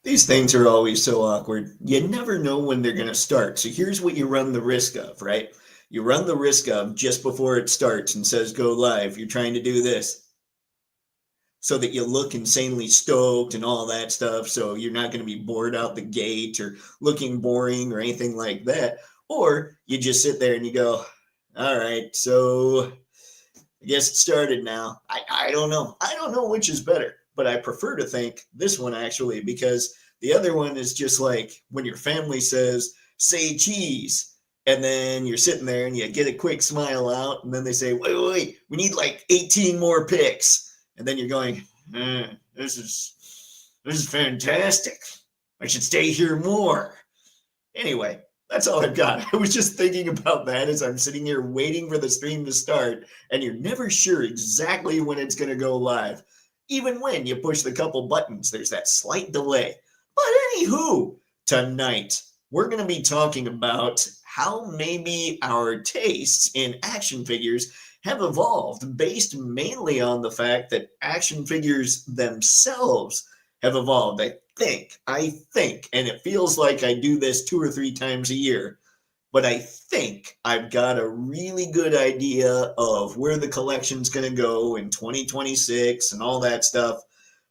These things are always so awkward. You never know when they're going to start. So here's what you run the risk of, right? You run the risk of just before it starts and says go live, you're trying to do this so that you look insanely stoked and all that stuff. So you're not going to be bored out the gate or looking boring or anything like that. Or you just sit there and you go, all right, so I guess it started now. I don't know. I don't know which is better, but I prefer to think this one actually because the other one is just like when your family says, say cheese. And then you're sitting there and you get a quick smile out, and then they say, wait, we need like 18 more picks. And then you're going, this is fantastic. I should stay here more. Anyway, that's all I've got. I was just thinking about that as I'm sitting here waiting for the stream to start, and you're never sure exactly when it's going to go live. Even when you push the couple buttons, there's that slight delay. But anywho, tonight we're going to be talking about how maybe our tastes in action figures have evolved based mainly on the fact that action figures themselves have evolved. I think, and it feels like I do this 2 or 3 times a year, but I think I've got a really good idea of where the collection's going to go in 2026 and all that stuff.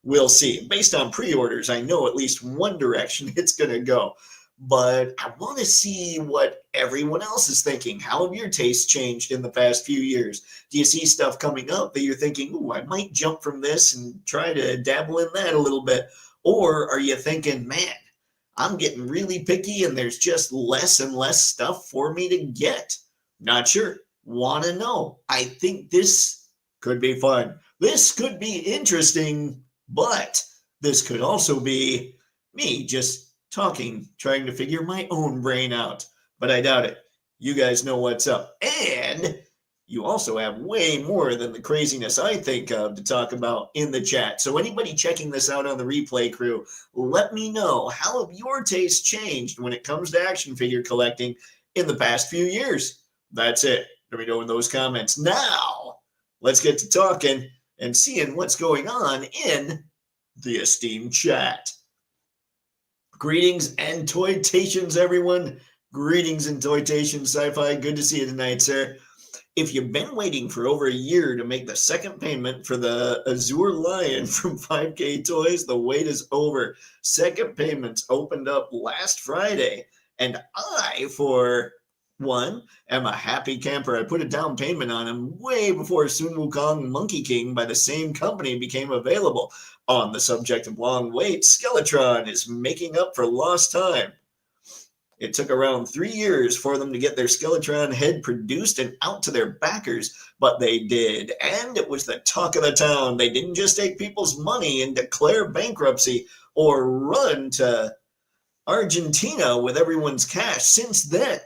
We'll see. Based on pre orders, I know at least one direction it's going to go. But I want to see what everyone else is thinking. How have your tastes changed in the past few years? Do you see stuff coming up that you're thinking, ooh, I might jump from this and try to dabble in that a little bit? Or are you thinking, man, I'm getting really picky and there's just less and less stuff for me to get? Not sure. Want to know. I think this could be fun. This could be interesting, but this could also be me just talking, trying to figure my own brain out. But I doubt it. You guys know what's up. And you also have way more than the craziness I think of to talk about in the chat. So anybody checking this out on the replay crew, let me know, how have your tastes changed when it comes to action figure collecting in the past few years? That's it. Let me know in those comments. Now, let's get to talking and seeing what's going on in the esteemed chat. Greetings and toytations, everyone. Greetings and toytations, Sci-Fi. Good to see you tonight, sir. If you've been waiting for over a year to make the second payment for the Azure Lion from 5K Toys, the wait is over. Second payments opened up last Friday, and I, for one, am a happy camper. I put a down payment on him way before Sun Wukong Monkey King by the same company became available. On the subject of long waits, Skeletron is making up for lost time. It took around 3 years for them to get their Skeletron head produced and out to their backers, but they did, and it was the talk of the town. They didn't just take people's money and declare bankruptcy or run to Argentina with everyone's cash. Since then,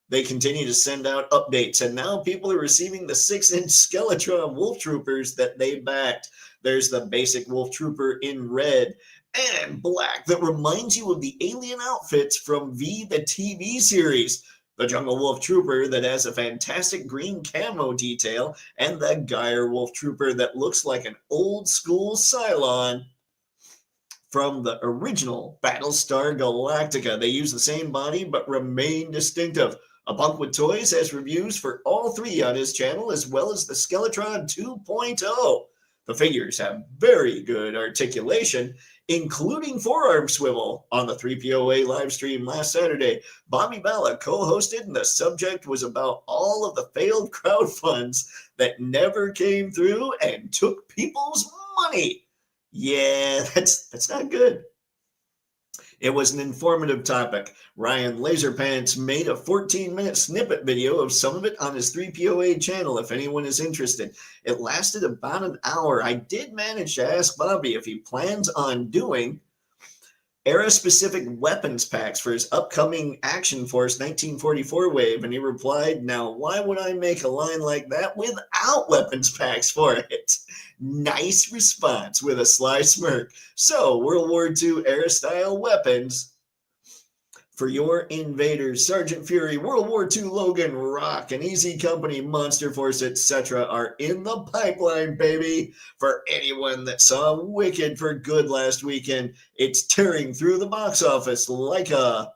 they continue to send out updates, and now people are receiving the 6-inch Skeletron Wolf Troopers that they backed. There's the basic Wolf Trooper in red and black that reminds you of the alien outfits from V, the TV series. The Jungle Wolf Trooper that has a fantastic green camo detail, and the Geyer Wolf Trooper that looks like an old school Cylon from the original Battlestar Galactica. They use the same body but remain distinctive. A Bunk with Toys has reviews for all three on his channel, as well as the Skeletron 2.0. The figures have very good articulation, including forearm swivel. On the 3POA live stream last Saturday, Bobby Bala co-hosted, and the subject was about all of the failed crowd funds that never came through and took people's money. Yeah, that's not good. It was an informative topic. Ryan Laserpants made a 14-minute snippet video of some of it on his 3POA channel if anyone is interested. It lasted about an hour. I did manage to ask Bobby if he plans on doing era-specific weapons packs for his upcoming Action Force 1944 wave, and he replied, now why would I make a line like that without weapons packs for it? Nice response with a sly smirk. So, World War II era-style weapons for your invaders. Sergeant Fury, World War II Logan, Rock, and Easy Company, Monster Force, etc. are in the pipeline, baby. For anyone that saw Wicked for good last weekend, it's tearing through the box office like a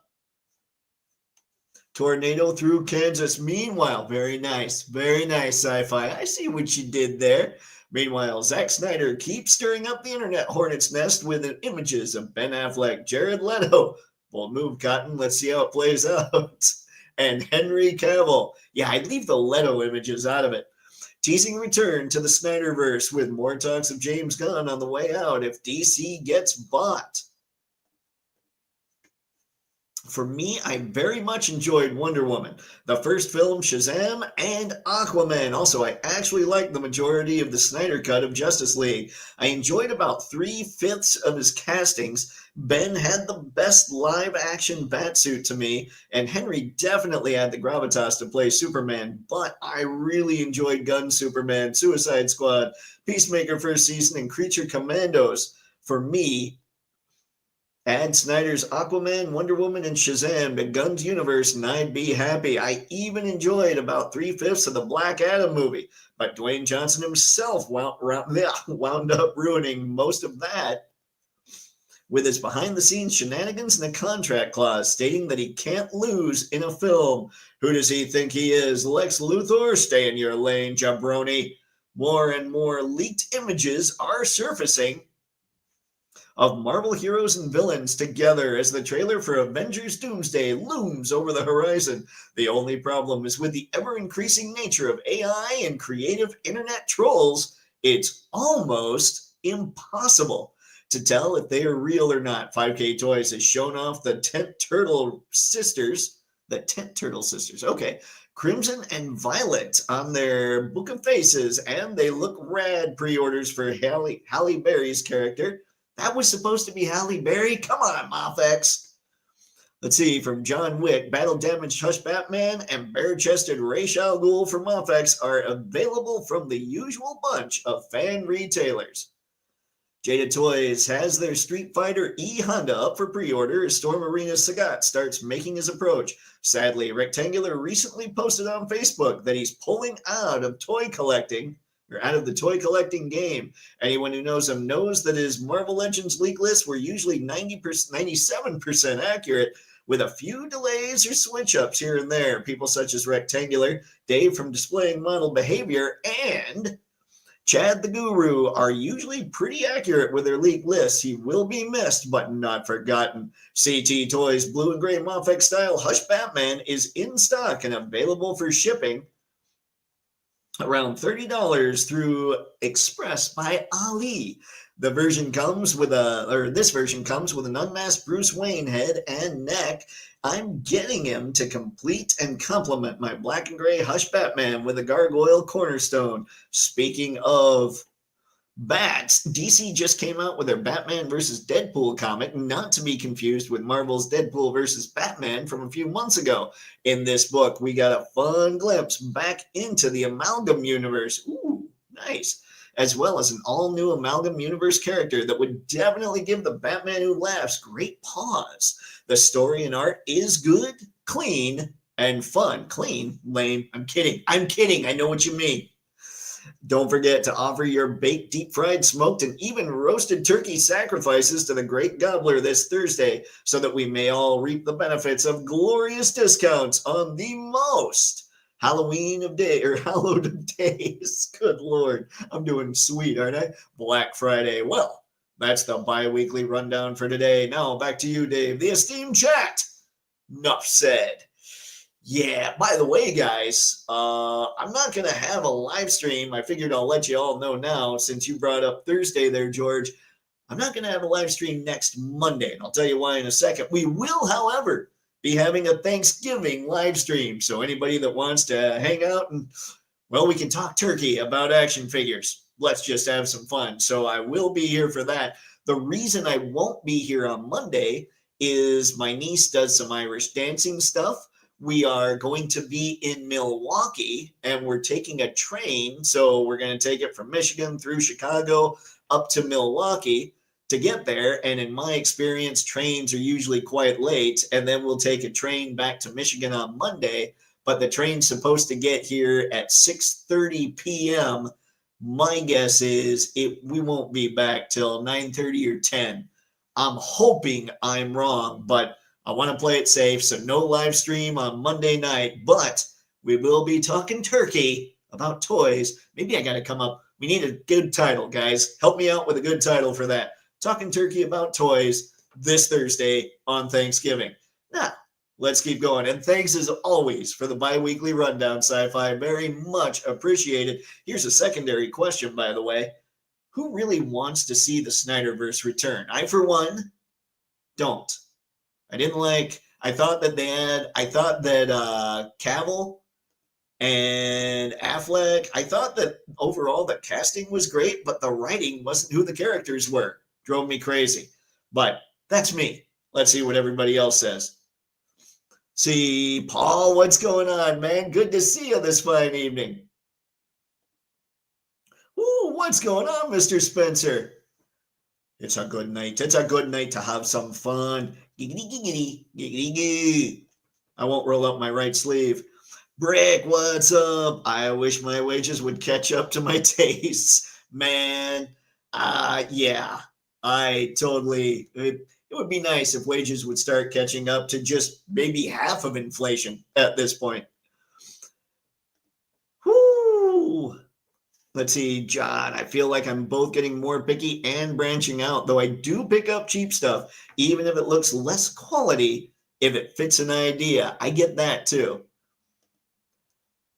tornado through Kansas. Meanwhile, very nice sci-fi. I see what you did there. Meanwhile, Zack Snyder keeps stirring up the internet hornet's nest with images of Ben Affleck, Jared Leto. Bold move, Cotton. Let's see how it plays out. And Henry Cavill. Yeah, I'd leave the Leto images out of it. Teasing return to the Snyderverse with more talks of James Gunn on the way out if DC gets bought. For me, I very much enjoyed Wonder Woman, the first film, Shazam, and Aquaman. Also, I actually liked the majority of the Snyder cut of Justice League. I enjoyed about 3/5 of his castings. Ben had the best live-action Batsuit to me, and Henry definitely had the gravitas to play Superman, but I really enjoyed Gunn's Superman, Suicide Squad, Peacemaker first season, and Creature Commandos. For me, add Snyder's Aquaman, Wonder Woman, and Shazam to Gunn's universe, and I'd be happy. I even enjoyed about 3/5 of the Black Adam movie, but Dwayne Johnson himself wound up ruining most of that with his behind-the-scenes shenanigans and a contract clause stating that he can't lose in a film. Who does he think he is? Lex Luthor? Stay in your lane, jabroni. More and more leaked images are surfacing of Marvel heroes and villains together as the trailer for Avengers Doomsday looms over the horizon. The only problem is with the ever-increasing nature of AI and creative internet trolls, it's almost impossible to tell if they are real or not. 5K Toys has shown off the Tent Turtle Sisters, okay, Crimson and Violet on their Book of Faces, and they look rad. Pre-orders for Halle Berry's character. That was supposed to be Halle Berry? Come on, Mofex. Let's see, from John Wick, Battle Damaged Hush Batman and Bare-Chested Ra's al Ghul from Mofex are available from the usual bunch of fan retailers. Jada Toys has their Street Fighter E Honda up for pre-order as Storm Arena's Sagat starts making his approach. Sadly, Rectangular recently posted on Facebook that he's pulling out of the toy collecting game. Anyone who knows him knows that his Marvel Legends leak lists were usually 97% accurate, with a few delays or switch-ups here and there. People such as Rectangular, Dave from Displaying Model Behavior, and Chad the Guru are usually pretty accurate with their leak lists. He will be missed, but not forgotten. CT Toys Blue and Gray Mofex style Hush Batman is in stock and available for shipping around $30 through Express by Ali. This version comes with an unmasked Bruce Wayne head and neck. I'm getting him to complete and complement my black and gray Hush Batman with a gargoyle cornerstone. Speaking of bats, DC just came out with their Batman vs. Deadpool comic, not to be confused with Marvel's Deadpool vs. Batman from a few months ago. In this book, we got a fun glimpse back into the Amalgam universe. Ooh, nice. As well as an all-new Amalgam universe character that would definitely give the Batman Who Laughs great pause. The story and art is good, clean, and fun. Clean? Lame. I'm kidding. I know what you mean. Don't forget to offer your baked, deep-fried, smoked, and even roasted turkey sacrifices to the Great Gobbler this Thursday so that we may all reap the benefits of glorious discounts on the most hallowed of days. Good Lord, I'm doing sweet, aren't I? Black Friday. Well, that's the bi-weekly rundown for today. Now back to you, Dave. The esteemed chat. Enough said. Yeah, by the way, guys, I'm not going to have a live stream. I figured I'll let you all know now, since you brought up Thursday there, George. I'm not going to have a live stream next Monday, and I'll tell you why in a second. We will, however, be having a Thanksgiving live stream, so anybody that wants to hang out and, well, we can talk turkey about action figures. Let's just have some fun. So I will be here for that. The reason I won't be here on Monday is my niece does some Irish dancing stuff. We are going to be in Milwaukee, and we're taking a train. So we're going to take it from Michigan through Chicago up to Milwaukee. to get there. And in my experience, trains are usually quite late. And then we'll take a train back to Michigan on Monday. But the train's supposed to get here at 6:30 p.m. My guess is we won't be back till 9:30 or 10. I'm hoping I'm wrong, but I want to play it safe. So no live stream on Monday night, but we will be talking turkey about toys. Maybe I got to come up. We need a good title, guys. Help me out with a good title for that. Talking turkey about toys this Thursday on Thanksgiving. Now, let's keep going. And thanks as always for the bi-weekly rundown, Sci-Fi. Very much appreciated. Here's a secondary question, by the way. Who really wants to see the Snyderverse return? I, for one, don't. I thought that Cavill and Affleck, I thought that overall the casting was great, but the writing wasn't who the characters were. Drove me crazy. But that's me. Let's see what everybody else says. See, Paul, what's going on, man? Good to see you this fine evening. Ooh, what's going on, Mr. Spencer? It's a good night. It's a good night to have some fun. Giggity, giggity, giggity, giggity. I won't roll up my right sleeve. Brick, what's up? I wish my wages would catch up to my tastes. Man, yeah, it would be nice if wages would start catching up to just maybe half of inflation at this point. Whoo! Let's see, John, I feel like I'm both getting more picky and branching out, though I do pick up cheap stuff, even if it looks less quality, if it fits an idea. I get that too.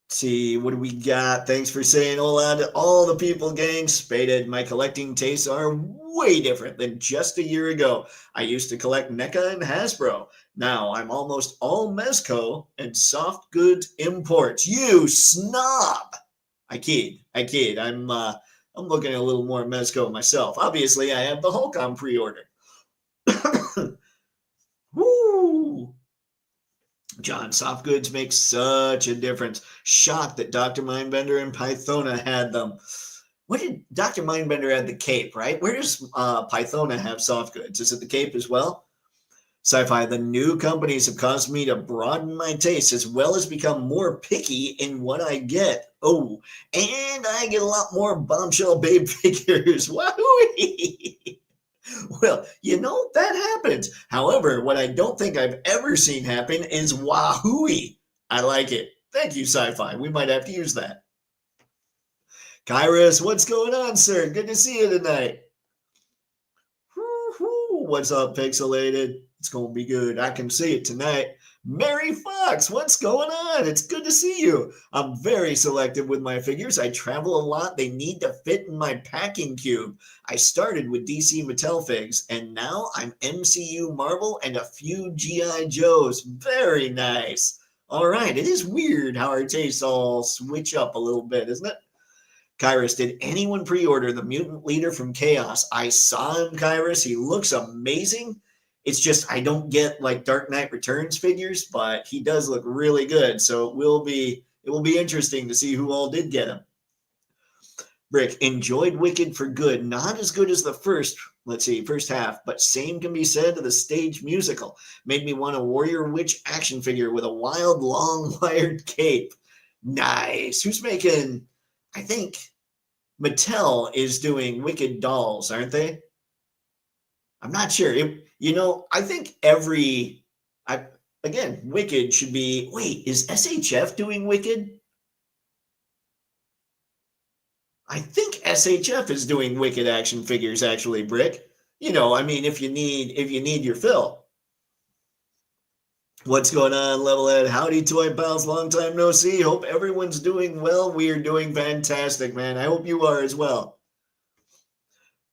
Let's see, what do we got? Thanks for saying hola to all the people, gang. Spaded, my collecting tastes are way different than just a year ago. I used to collect NECA and Hasbro. Now I'm almost all Mezco and soft goods imports. You snob! I kid. I'm looking at a little more Mezco myself. Obviously, I have the Hulk on pre-order. Woo! John, soft goods make such a difference. Shocked that Dr. Mindbender and Pythona had them. What did Dr. Mindbender had the cape, right? Where does Pythona have soft goods? Is it the cape as well? Sci-Fi, the new companies have caused me to broaden my taste as well as become more picky in what I get. Oh, and I get a lot more Bombshell Babe figures. Wahoo! Well, that happens. However, what I don't think I've ever seen happen is Wahooey. I like it. Thank you, Sci-Fi. We might have to use that. Kairos, what's going on, sir? Good to see you tonight. What's up, Pixelated? It's going to be good. I can see it tonight. Mary Fox, what's going on? It's good to see you. I'm very selective with my figures. I travel a lot. They need to fit in my packing cube. I started with DC Mattel figs, and now I'm MCU Marvel and a few G.I. Joes. Very nice. All right. It is weird how our tastes all switch up a little bit, isn't it? Kairos, did anyone pre-order the mutant leader from Chaos? I saw him, Kairos. He looks amazing. It's just I don't get like Dark Knight Returns figures, but he does look really good. So it will be interesting to see who all did get him. Brick, enjoyed Wicked for good. Not as good as the first half, but same can be said of the stage musical. Made me want a Warrior Witch action figure with a wild, long, wired cape. Nice. Who's making... I think Mattel is doing Wicked dolls, aren't they? I'm not sure. I think Wicked should be... Wait, is SHF doing Wicked? I think SHF is doing Wicked action figures, actually, Brick. If you need your fill. What's going on, Levelhead? Howdy, Toy Pals. Long time no see. Hope everyone's doing well. We are doing fantastic, man. I hope you are as well.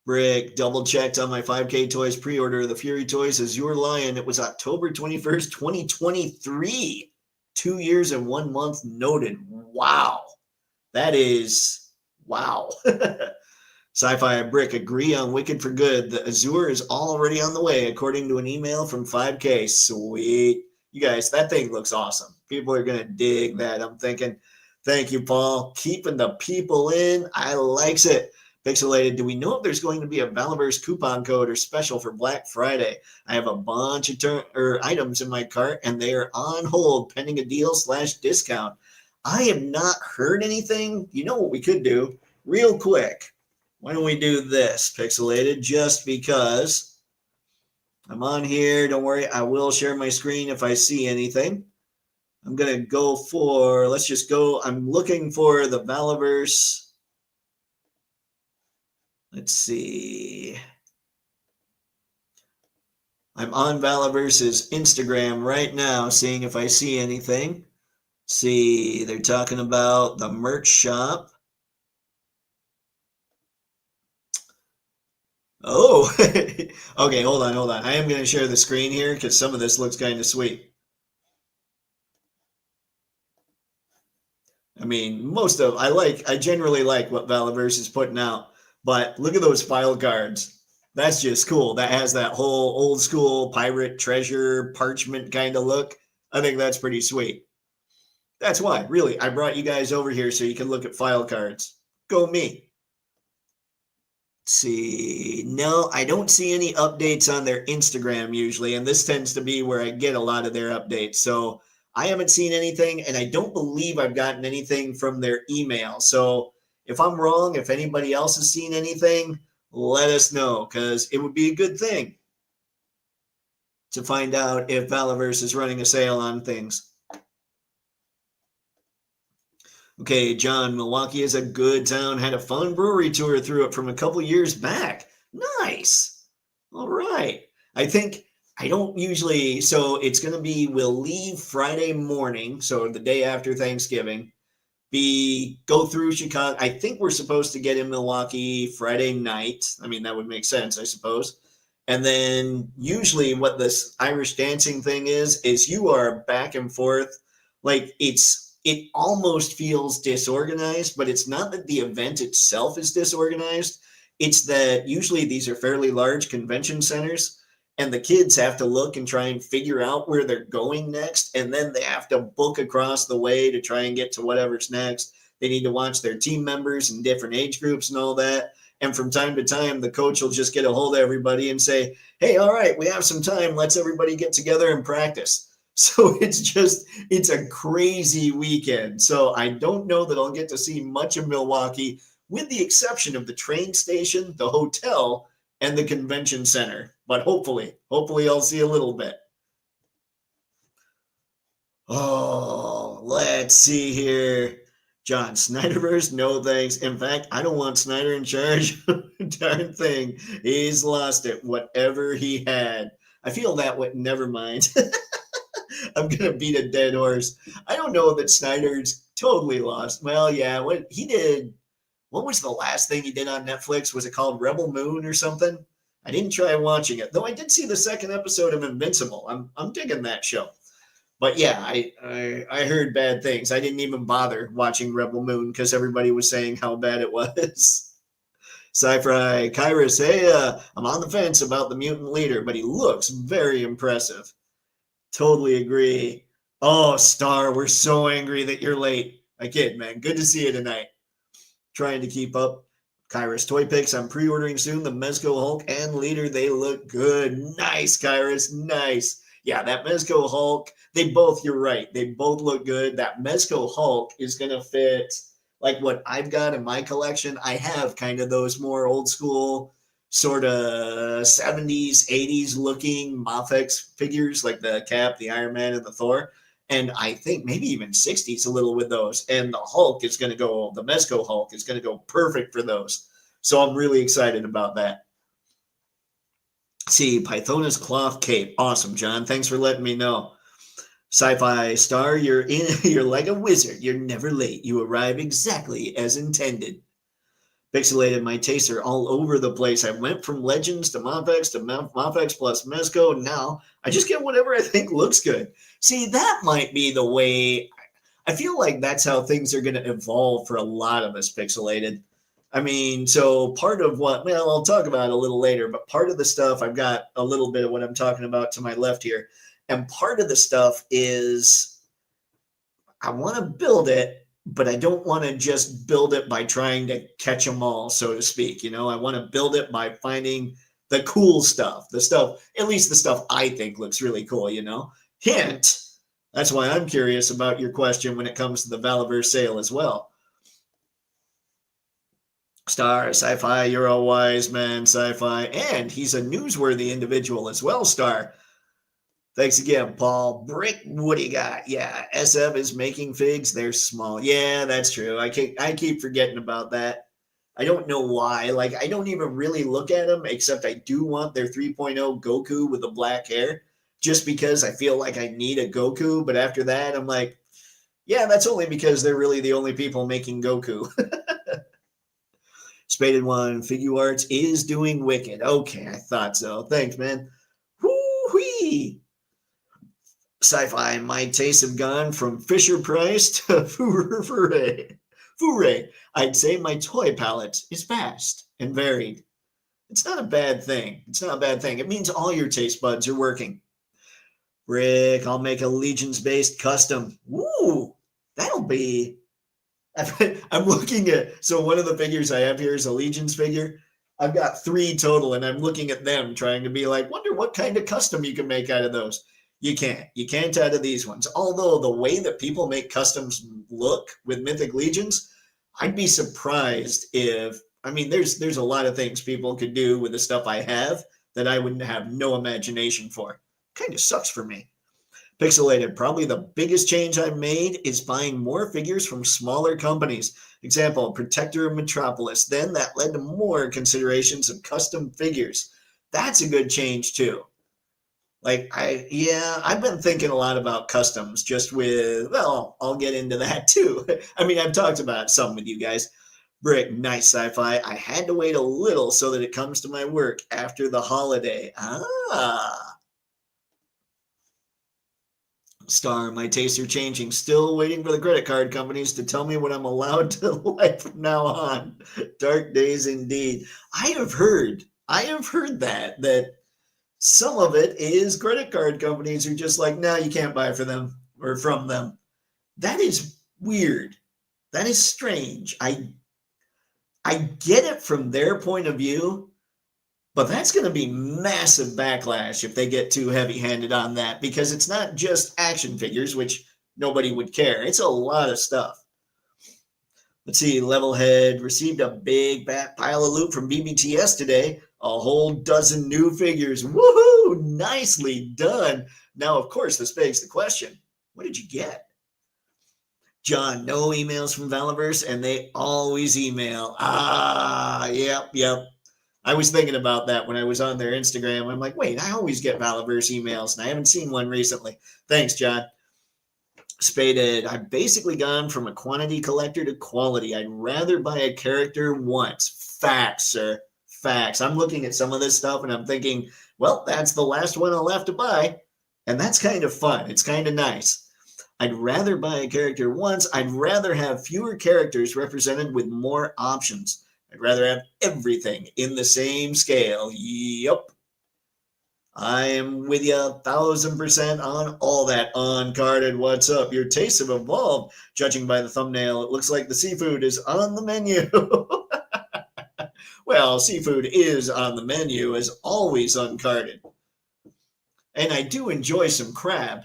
Brick, double checked on my 5K Toys pre-order. The Fury Toys Azure Lion. It was October 21st, 2023. 2 years and 1 month noted. Wow. That is... Wow. Sci-Fi and Brick agree on Wicked for good. The Azure is already on the way, according to an email from 5K. Sweet. You guys, that thing looks awesome. People are going to dig that. I'm thinking, thank you, Paul. Keeping the people in. I likes it. Pixelated, do we know if there's going to be a Valaverse coupon code or special for Black Friday? I have a bunch of items in my cart, and they are on hold pending a deal/discount. I have not heard anything. You know what we could do? Real quick. Why don't we do this, Pixelated, just because I'm on here. Don't worry, I will share my screen if I see anything. I'm going to go for, let's just go. I'm looking for the Valaverse. Let's see. I'm on Valaverse's Instagram right now, seeing if I see anything. See, they're talking about the merch shop. Oh, okay, hold on. I am going to share the screen here because some of this looks kind of sweet. I mean, I generally like what Valaverse is putting out, but look at those file cards. That's just cool. That has that whole old school pirate treasure parchment kind of look. I think that's pretty sweet. That's why, really, I brought you guys over here so you can look at file cards. Go me. Let's see. No, I don't see any updates on their Instagram usually, and this tends to be where I get a lot of their updates. So I haven't seen anything, and I don't believe I've gotten anything from their email. So if I'm wrong, if anybody else has seen anything, let us know, because it would be a good thing to find out if Valaverse is running a sale on things. Okay, John, Milwaukee is a good town. Had a fun brewery tour through it from a couple years back. Nice. All right. I don't usually, so it's going to be, we'll leave Friday morning, so the day after Thanksgiving, go through Chicago. I think we're supposed to get in Milwaukee Friday night. I mean, that would make sense, I suppose. And then usually what this Irish dancing thing is you are back and forth. Like it almost feels disorganized, but it's not that the event itself is disorganized. It's that usually these are fairly large convention centers, and the kids have to look and try and figure out where they're going next. And then they have to book across the way to try and get to whatever's next. They need to watch their team members in different age groups and all that. And from time to time, the coach will just get a hold of everybody and say, hey, all right, we have some time. Let's everybody get together and practice. So it's a crazy weekend. So I don't know that I'll get to see much of Milwaukee, with the exception of the train station, the hotel, and the convention center. But hopefully I'll see a little bit. Oh, let's see here. John, Snyderverse, no thanks. In fact, I don't want Snyder in charge of the darn thing. He's lost it, whatever he had. I feel that way. Never mind. I'm going to beat a dead horse. I don't know that Snyder's totally lost. Well, yeah, what was the last thing he did on Netflix? Was it called Rebel Moon or something? I didn't try watching it, though I did see the second episode of Invincible. I'm digging that show. But yeah, I heard bad things. I didn't even bother watching Rebel Moon because everybody was saying how bad it was. Sci-Fi Kairos, hey, I'm on the fence about the mutant leader, but he looks very impressive. Totally agree. Oh, Star, we're so angry that you're late. I kid, man. Good to see you tonight. Trying to keep up. Kairos Toypixx, I'm pre-ordering soon. The Mezco Hulk and Leader, they look good. Nice, Kairos, nice. Yeah, that Mezco Hulk, you're right. They both look good. That Mezco Hulk is going to fit like what I've got in my collection. I have kind of those more old school sort of 70s, 80s looking Mafex figures like the Cap, the Iron Man, and the Thor. And I think maybe even 60s a little with those. And the Mezco Hulk is going to go perfect for those. So I'm really excited about that. See, Pythona's cloth cape. Awesome, John. Thanks for letting me know. Sci-Fi Star, you're like a wizard. You're never late. You arrive exactly as intended. Pixelated, my tastes are all over the place. I went from Legends to Mafex plus Mezco. Now I just get whatever I think looks good. See, that might be the way. I feel like that's how things are going to evolve for a lot of us, Pixelated. I mean, so part of I'll talk about it a little later, but part of the stuff, I've got a little bit of what I'm talking about to my left here. And part of the stuff is I want to build it, but I don't want to just build it by trying to catch them all, so to speak. I want to build it by finding the cool stuff, at least the stuff I think looks really cool, Hint, that's why I'm curious about your question when it comes to the Valaverse sale as well. Star, Sci-Fi, you're a wise man, Sci-Fi, and he's a newsworthy individual as well, Star. Thanks again, Paul. Brick, what do you got? Yeah, SF is making figs. They're small. Yeah, that's true. I keep forgetting about that. I don't know why. Like, I don't even really look at them, except I do want their 3.0 Goku with the black hair, just because I feel like I need a Goku. But after that, I'm like, yeah, that's only because they're really the only people making Goku. Spaded One, Figure Arts is doing wicked. Okay, I thought so. Thanks, man. Whoo-wee! Sci-Fi, my tastes have gone from Fisher Price to Foray. I'd say my toy palette is vast and varied. It's not a bad thing. It means all your taste buds are working. Rick, I'll make a Legions-based custom. Woo! That'll be... I'm looking at... So one of the figures I have here is a Legions figure. I've got 3 total, and I'm looking at them trying to be like, wonder what kind of custom you can make out of those. You can't out of these ones. Although the way that people make customs look with Mythic Legions, I'd be surprised if, there's a lot of things people could do with the stuff I have that I wouldn't have no imagination for. Kind of sucks for me. Pixelated, probably the biggest change I've made is buying more figures from smaller companies. Example, Protector of Metropolis. Then that led to more considerations of custom figures. That's a good change too. I've been thinking a lot about customs just with, well, I'll get into that too. I've talked about some with you guys. Brick, nice Sci-Fi. I had to wait a little so that it comes to my work after the holiday. Star, my tastes are changing. Still waiting for the credit card companies to tell me what I'm allowed to like from now on. Dark days indeed. I have heard that some of it is credit card companies are just like, no, you can't buy for them or from them. That is weird. That is strange. I get it from their point of view, but that's going to be massive backlash if they get too heavy-handed on that, because it's not just action figures, which nobody would care. It's a lot of stuff. Let's see, Levelhead received a big pile of loot from BBTS today. A whole dozen new figures. Woohoo! Nicely done. Now, of course, this begs the question, what did you get? John, no emails from Valaverse, and they always email. Yep. I was thinking about that when I was on their Instagram. I'm like, wait, I always get Valaverse emails, and I haven't seen one recently. Thanks, John. Spaded, I've basically gone from a quantity collector to quality. I'd rather buy a character once. Facts, sir. Facts. I'm looking at some of this stuff and I'm thinking, well, that's the last one I'll have to buy. And that's kind of fun. It's kind of nice. I'd rather buy a character once. I'd rather have fewer characters represented with more options. I'd rather have everything in the same scale. Yep. I am with you 1,000% on all that. Uncarded, what's up? Your tastes have evolved. Judging by the thumbnail, it looks like the seafood is on the menu. Well, seafood is on the menu, as always, uncarded. And I do enjoy some crab.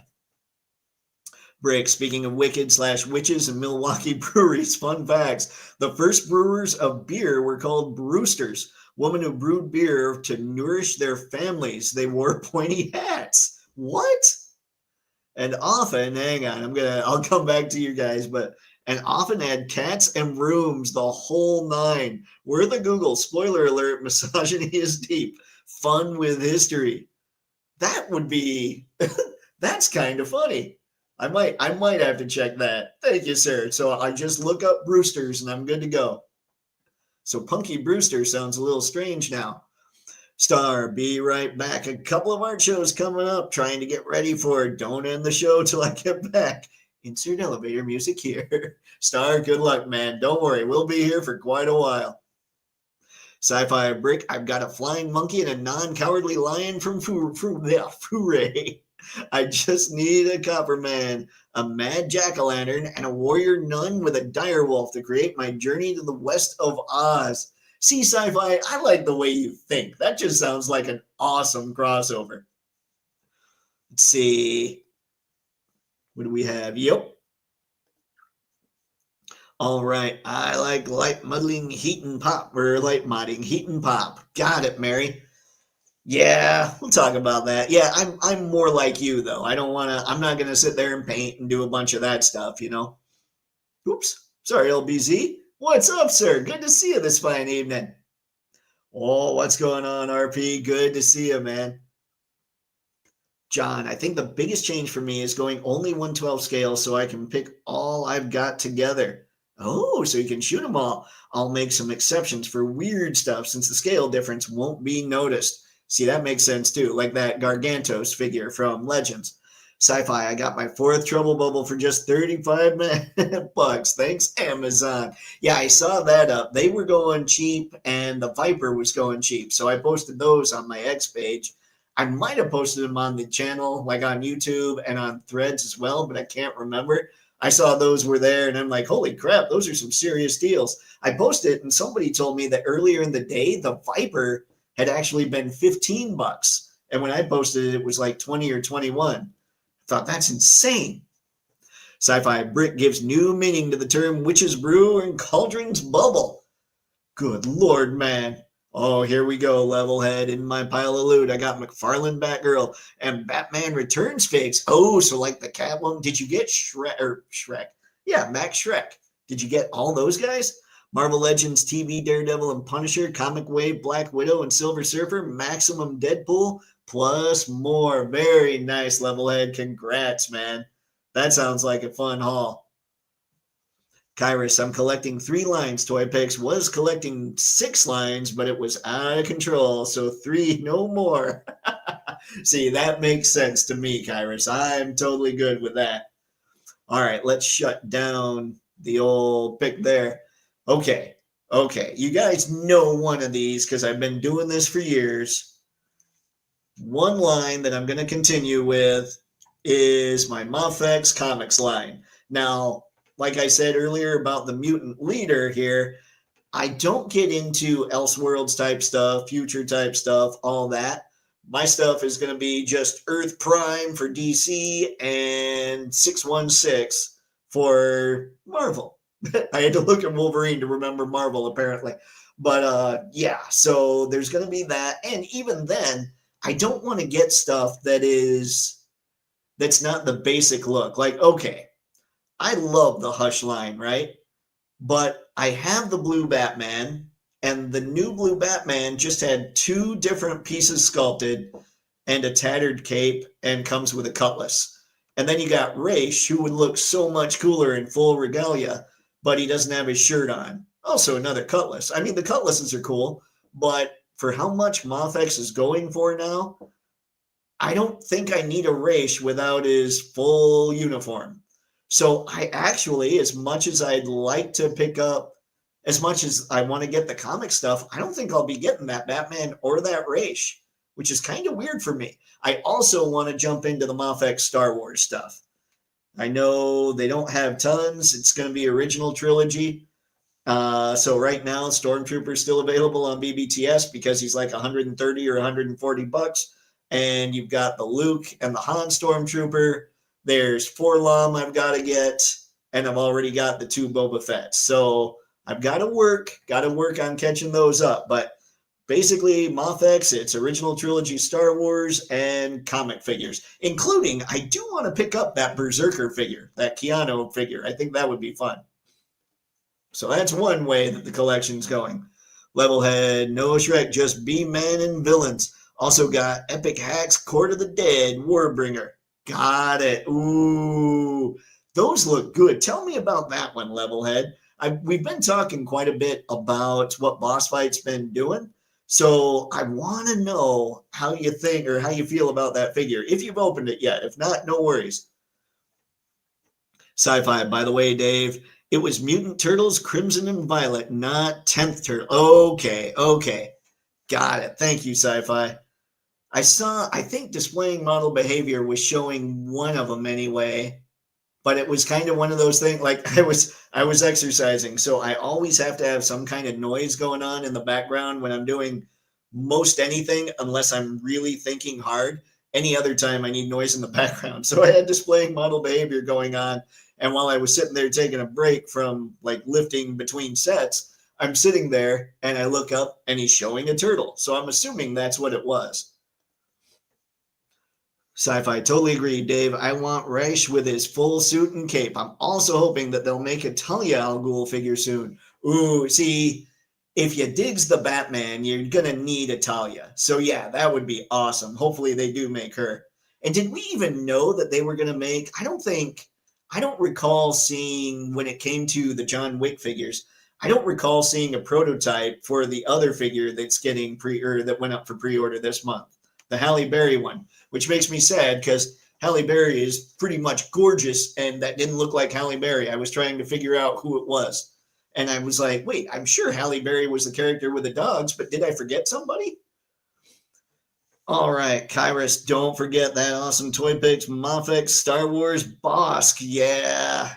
Brick, speaking of wicked/witches and Milwaukee breweries, fun facts. The first brewers of beer were called brewsters, women who brewed beer to nourish their families. They wore pointy hats. What? And often, hang on, I'll come back to you guys, and often had cats and rooms, the whole 9. We're the Google. Spoiler alert, misogyny is deep. Fun with history. That would be, that's kind of funny. I might have to check that. Thank you, sir. So I just look up Brewsters and I'm good to go. So Punky Brewster sounds a little strange now. Star, be right back. A couple of art shows coming up, trying to get ready for it. Don't end the show till I get back. Insert elevator music here. Star, good luck, man. Don't worry. We'll be here for quite a while. Sci-Fi Brick, I've got a flying monkey and a non-cowardly lion from Foray. I just need a copper man, a mad jack-o'-lantern, and a warrior nun with a dire wolf to create my journey to the west of Oz. See, Sci-Fi, I like the way you think. That just sounds like an awesome crossover. Let's see. What do we have? Yep. All right. I like light modeling heat and pop, or light modding heat and pop. Got it, Mary. Yeah, we'll talk about that. Yeah, I'm more like you though. I'm not gonna sit there and paint and do a bunch of that stuff, you know. Oops. Sorry, LBZ. What's up, sir? Good to see you this fine evening. Oh, what's going on, RP? Good to see you, man. John, I think the biggest change for me is going only 112 scale so I can pick all I've got together. Oh, so you can shoot them all. I'll make some exceptions for weird stuff since the scale difference won't be noticed. See, that makes sense too, like that Gargantos figure from Legends. Sci-Fi, I got my fourth trouble bubble for just 35 bucks. Thanks, Amazon. Yeah, I saw that up. They were going cheap and the Viper was going cheap. So I posted those on my X page. I might have posted them on the channel, like on YouTube and on Threads as well, but I can't remember. I saw those were there and I'm like, holy crap, those are some serious deals. I posted it and somebody told me that earlier in the day, the Viper had actually been 15 bucks. And when I posted it, it was like 20 or 21. I thought that's insane. Sci-Fi Brick gives new meaning to the term witch's brew and cauldron's bubble. Good Lord, man. Oh, here we go, Levelhead. In my pile of loot, I got McFarlane Batgirl and Batman Returns figs. Oh, so like the Catwoman. Did you get Shrek? Yeah, Max Shrek. Did you get all those guys? Marvel Legends TV Daredevil and Punisher, Comic Wave, Black Widow, and Silver Surfer, Maximum Deadpool, plus more. Very nice, Levelhead. Congrats, man. That sounds like a fun haul. Kyrus, I'm collecting 3 lines. Toypixx was collecting 6 lines, but it was out of control. So 3, no more. See, that makes sense to me, Kyrus. I'm totally good with that. All right, let's shut down the old pick there. Okay. You guys know one of these because I've been doing this for years. One line that I'm going to continue with is my Mafex Comics line. Now, like I said earlier about the mutant leader here, I don't get into Elseworlds type stuff, future type stuff, all that. My stuff is going to be just Earth Prime for DC and 616 for Marvel. I had to look at Wolverine to remember Marvel, apparently. But yeah, so there's going to be that. And even then, I don't want to get stuff that's not the basic look. Like, okay, I love the Hush line, right? But I have the blue Batman, and the new blue Batman just had 2 different pieces sculpted and a tattered cape and comes with a cutlass. And then you got Raish, who would look so much cooler in full regalia, but he doesn't have his shirt on. Also another cutlass. I mean, the cutlasses are cool, but for how much Mafex is going for now, I don't think I need a Raish without his full uniform. So I actually, as much as I'd like to pick up, as much as I want to get the comic stuff, I don't think I'll be getting that Batman or that Raish, which is kind of weird for me. I also want to jump into the Mafex Star Wars stuff. I know they don't have tons. It's going to be original trilogy. So right now, Stormtrooper's still available on BBTS because he's like 130 or 140 bucks. And you've got the Luke and the Han Stormtrooper. There's 4-Lom I've got to get, and I've already got the 2 Boba Fett. So I've got to work on catching those up. But basically, Mafex, it's original trilogy Star Wars and comic figures, including I do want to pick up that Berserker figure, that Keanu figure. I think that would be fun. So that's one way that the collection's going. Levelhead, no Shrek, just B-Man and villains. Also got Epic Hacks, Court of the Dead, Warbringer. Got it. Ooh, those look good. Tell me about that one, Levelhead. We've been talking quite a bit about what Boss Fight's been doing. So I want to know how you think or how you feel about that figure. If you've opened it yet. If not, no worries. Sci-Fi, by the way, Dave, it was Mutant Turtles, Crimson and Violet, not 10th Turtle. Okay. Got it. Thank you, Sci-Fi. I think displaying model behavior was showing one of them anyway, but it was kind of one of those things. Like I was exercising, so I always have to have some kind of noise going on in the background when I'm doing most anything, unless I'm really thinking hard. Any other time I need noise in the background. So I had displaying model behavior going on. And while I was sitting there taking a break from like lifting between sets, I'm sitting there and I look up and he's showing a turtle. So I'm assuming that's what it was. Sci-fi, totally agree, Dave. I want Reich with his full suit and cape. I'm also hoping that they'll make a Talia Al Ghul figure soon. Ooh, see, if you digs the Batman, you're gonna need a Talia. So yeah, that would be awesome. Hopefully they do make her. And did we even know that they were gonna make? I don't recall seeing when it came to the John Wick figures. I don't recall seeing a prototype for the other figure that's getting or that went up for pre-order this month, the Halle Berry one, which makes me sad because Halle Berry is pretty much gorgeous, and that didn't look like Halle Berry. I was trying to figure out who it was. And I was like, wait, I'm sure Halle Berry was the character with the dogs, but did I forget somebody? All right, Kyrus, don't forget that awesome Toypixx Mafex Star Wars Bosk. Yeah,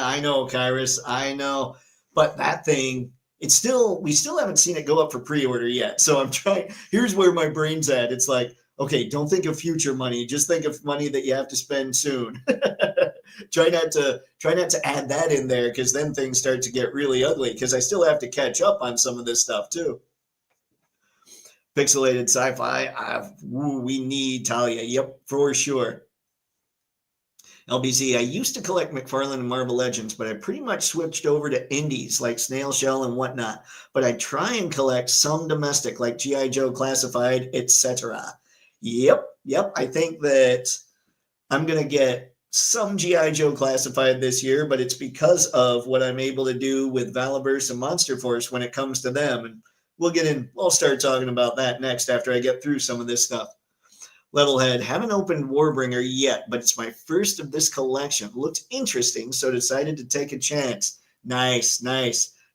I know, Kyrus, I know. But that thing, we still haven't seen it go up for pre-order yet. So I'm trying, here's where my brain's at. It's like, okay, don't think of future money. Just think of money that you have to spend soon. try not to add that in there, because then things start to get really ugly, because I still have to catch up on some of this stuff too. Pixelated sci-fi. We need Talia. Yep, for sure. LBZ, I used to collect McFarlane and Marvel Legends, but I pretty much switched over to indies like Snail Shell and whatnot. But I try and collect some domestic like G.I. Joe Classified, etc. Yep. I think that I'm going to get some G.I. Joe Classified this year, but it's because of what I'm able to do with Valaverse and Monster Force when it comes to them. And we'll start talking about that next after I get through some of this stuff. Levelhead, haven't opened Warbringer yet, but it's my first of this collection. Looked interesting, so decided to take a chance. Nice.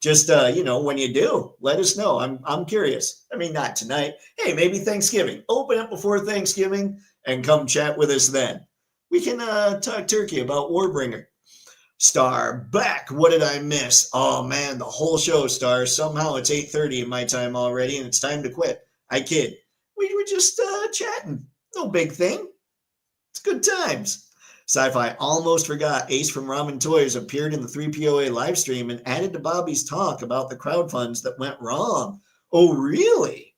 Just when you do, let us know. I'm curious. I mean, not tonight. Hey, maybe Thanksgiving. Open it before Thanksgiving and come chat with us then. We can talk turkey about Warbringer. Star, back. What did I miss? Oh man, the whole show, Star. Somehow it's 8:30 in my time already, and it's time to quit. I kid. We were just chatting. No big thing. It's good times. Sci-fi, almost forgot Ace from Ramen Toys appeared in the 3POA live stream and added to Bobby's talk about the crowd funds that went wrong. Oh, really?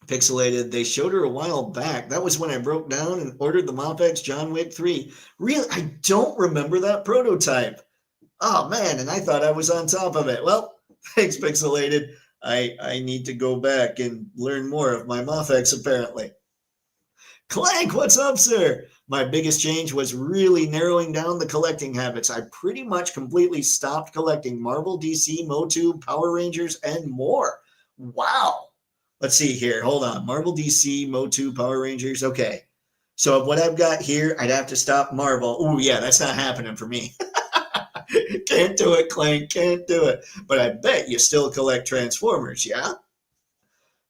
Pixelated, they showed her a while back. That was when I broke down and ordered the Mafex John Wick 3. Really? I don't remember that prototype. Oh, man, and I thought I was on top of it. Well, thanks, Pixelated. I need to go back and learn more of my Mafex, apparently. Clank, what's up, sir? My biggest change was really narrowing down the collecting habits. I pretty much completely stopped collecting Marvel, DC, Motu, Power Rangers, and more. Wow. Let's see here. Hold on. Marvel, DC, Motu, Power Rangers. Okay. So what I've got here, I'd have to stop Marvel. Oh, yeah, that's not happening for me. Can't do it, Clank. Can't do it. But I bet you still collect Transformers, yeah?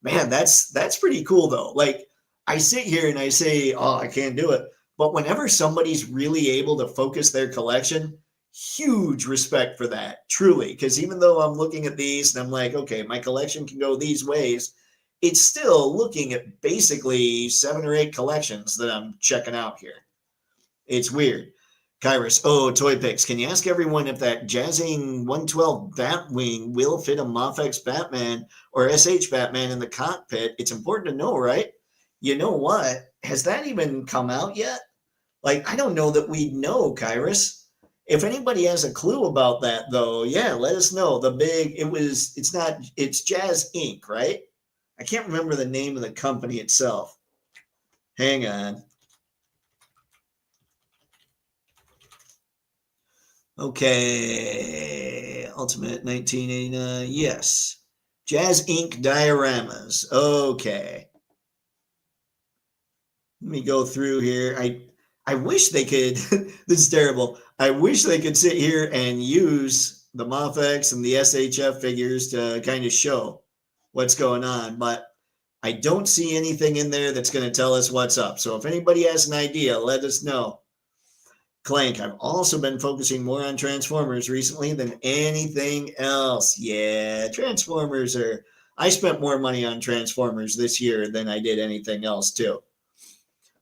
Man, that's pretty cool, though. Like, I sit here and I say, oh, I can't do it. But whenever somebody's really able to focus their collection, huge respect for that, truly. Because even though I'm looking at these and I'm like, okay, my collection can go these ways, it's still looking at basically 7 or 8 collections that I'm checking out here. It's weird. Kyrus, oh, Toypixx, can you ask everyone if that jazzing 112 Batwing will fit a Mafex Batman or SH Batman in the cockpit? It's important to know, right? You know what? Has that even come out yet? Like, I don't know that we know, Kyrus. If anybody has a clue about that, though, yeah, let us know. It's Jazz Inc., right? I can't remember the name of the company itself. Hang on. Okay, Ultimate 1989, yes. Jazz Inc. dioramas. Okay. Let me go through here. I wish they could, this is terrible. I wish they could sit here and use the Mafex and the SHF figures to kind of show what's going on, but I don't see anything in there that's going to tell us what's up. So if anybody has an idea, let us know. Clank, I've also been focusing more on Transformers recently than anything else. Yeah, Transformers are. I spent more money on Transformers this year than I did anything else, too.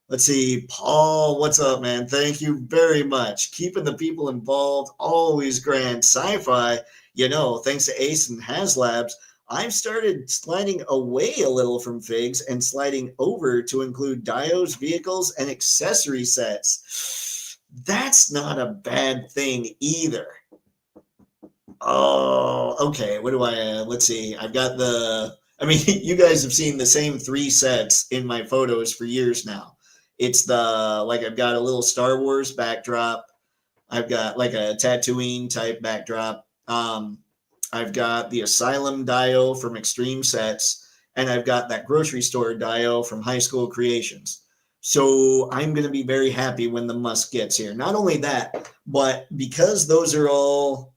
Let's see. Paul, what's up, man? Thank you very much. Keeping the people involved, always grand. Sci-fi, thanks to Ace and HasLabs, I've started sliding away a little from figs and sliding over to include diodes, vehicles, and accessory sets. That's not a bad thing either. Oh, okay. What do let's see. I've got you guys have seen the same 3 sets in my photos for years now. It's I've got a little Star Wars backdrop. I've got like a Tatooine type backdrop. I've got the Asylum Dio from Extreme Sets, and I've got that grocery store Dio from High School Creations. So I'm going to be very happy when the Musk gets here. Not only that, but because those are all...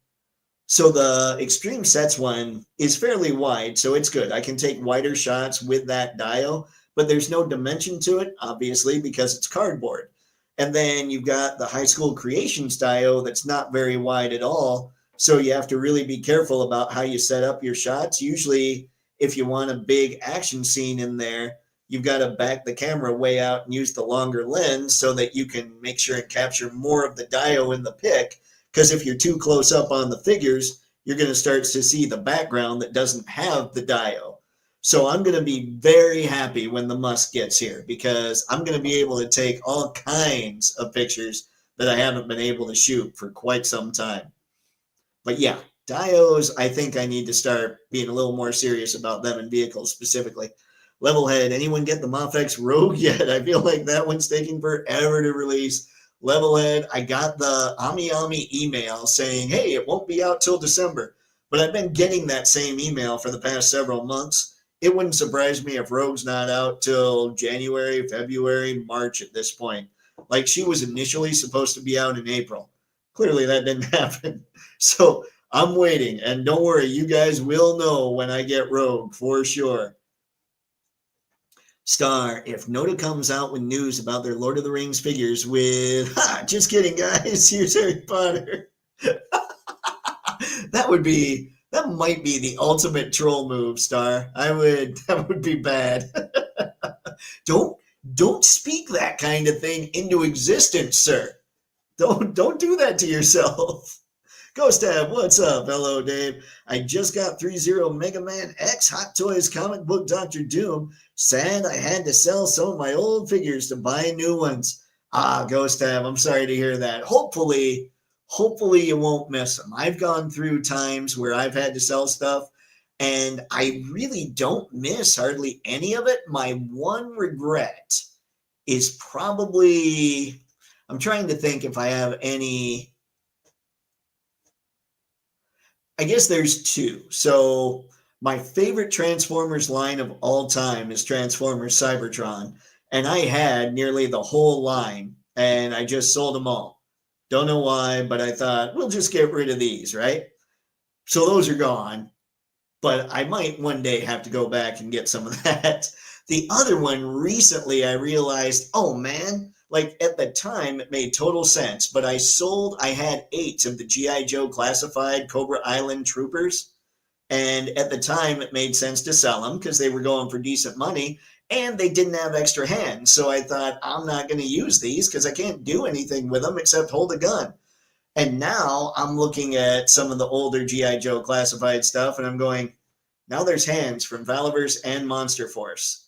So the Extreme Sets one is fairly wide, so it's good. I can take wider shots with that Dio, but there's no dimension to it, obviously, because it's cardboard. And then you've got the High School Creations Dio that's not very wide at all, so you have to really be careful about how you set up your shots. Usually, if you want a big action scene in there, you've got to back the camera way out and use the longer lens so that you can make sure and capture more of the Dio in the pic. Because if you're too close up on the figures, you're going to start to see the background that doesn't have the Dio. So I'm going to be very happy when the Musk gets here, because I'm going to be able to take all kinds of pictures that I haven't been able to shoot for quite some time. But yeah, Dios, I think I need to start being a little more serious about them in vehicles specifically. Levelhead, anyone get the Mofex Rogue yet? I feel like that one's taking forever to release. Levelhead, I got the Ami email saying, hey, it won't be out till December. But I've been getting that same email for the past several months. It wouldn't surprise me if Rogue's not out till January, February, March at this point. Like, she was initially supposed to be out in April. Clearly that didn't happen. So I'm waiting, and don't worry, you guys will know when I get Rogue for sure. Star, if Noda comes out with news about their Lord of the Rings figures with, just kidding, guys, here's Harry Potter. That might be the ultimate troll move, Star. That would be bad. Don't speak that kind of thing into existence, sir. Don't do that to yourself. Ghost Tab, what's up? Hello, Dave. I just got 3-0 Mega Man X Hot Toys comic book Dr. Doom. Sad I had to sell some of my old figures to buy new ones. Ghost Tab, I'm sorry to hear that. Hopefully you won't miss them. I've gone through times where I've had to sell stuff, and I really don't miss hardly any of it. My one regret is probably... I'm trying to think if I have any. I guess there's 2. So my favorite Transformers line of all time is Transformers Cybertron. And I had nearly the whole line, and I just sold them all. Don't know why, but I thought, we'll just get rid of these, right? So those are gone. But I might one day have to go back and get some of that. The other one, recently I realized, oh man, like at the time it made total sense, but I had 8 of the G.I. Joe classified Cobra Island Troopers. And at the time it made sense to sell them because they were going for decent money and they didn't have extra hands. So I thought, I'm not going to use these because I can't do anything with them except hold a gun. And now I'm looking at some of the older G.I. Joe classified stuff and I'm going, now there's hands from Valiverse and Monster Force.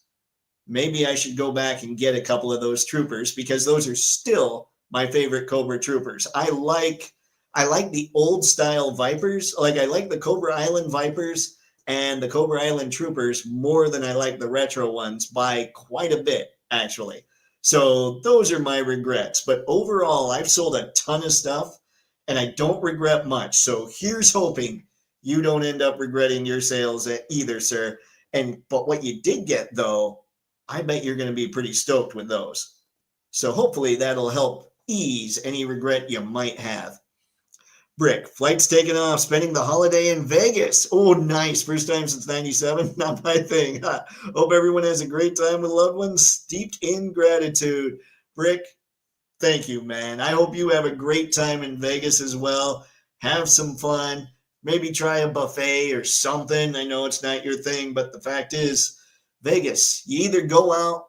Maybe I should go back and get a couple of those troopers because those are still my favorite Cobra troopers. I like the old style Vipers. Like I like the Cobra Island Vipers and the Cobra Island Troopers more than I like the retro ones by quite a bit, actually. So those are my regrets. But overall, I've sold a ton of stuff and I don't regret much. So here's hoping you don't end up regretting your sales either, sir. But what you did get, though, I bet you're going to be pretty stoked with those. So hopefully that'll help ease any regret you might have. Brick, flights taking off, spending the holiday in Vegas. Oh, nice. First time since 97. Not my thing. Hope everyone has a great time with loved ones, steeped in gratitude. Brick, thank you, man. I hope you have a great time in Vegas as well. Have some fun. Maybe try a buffet or something. I know it's not your thing, but the fact is, Vegas, you either go out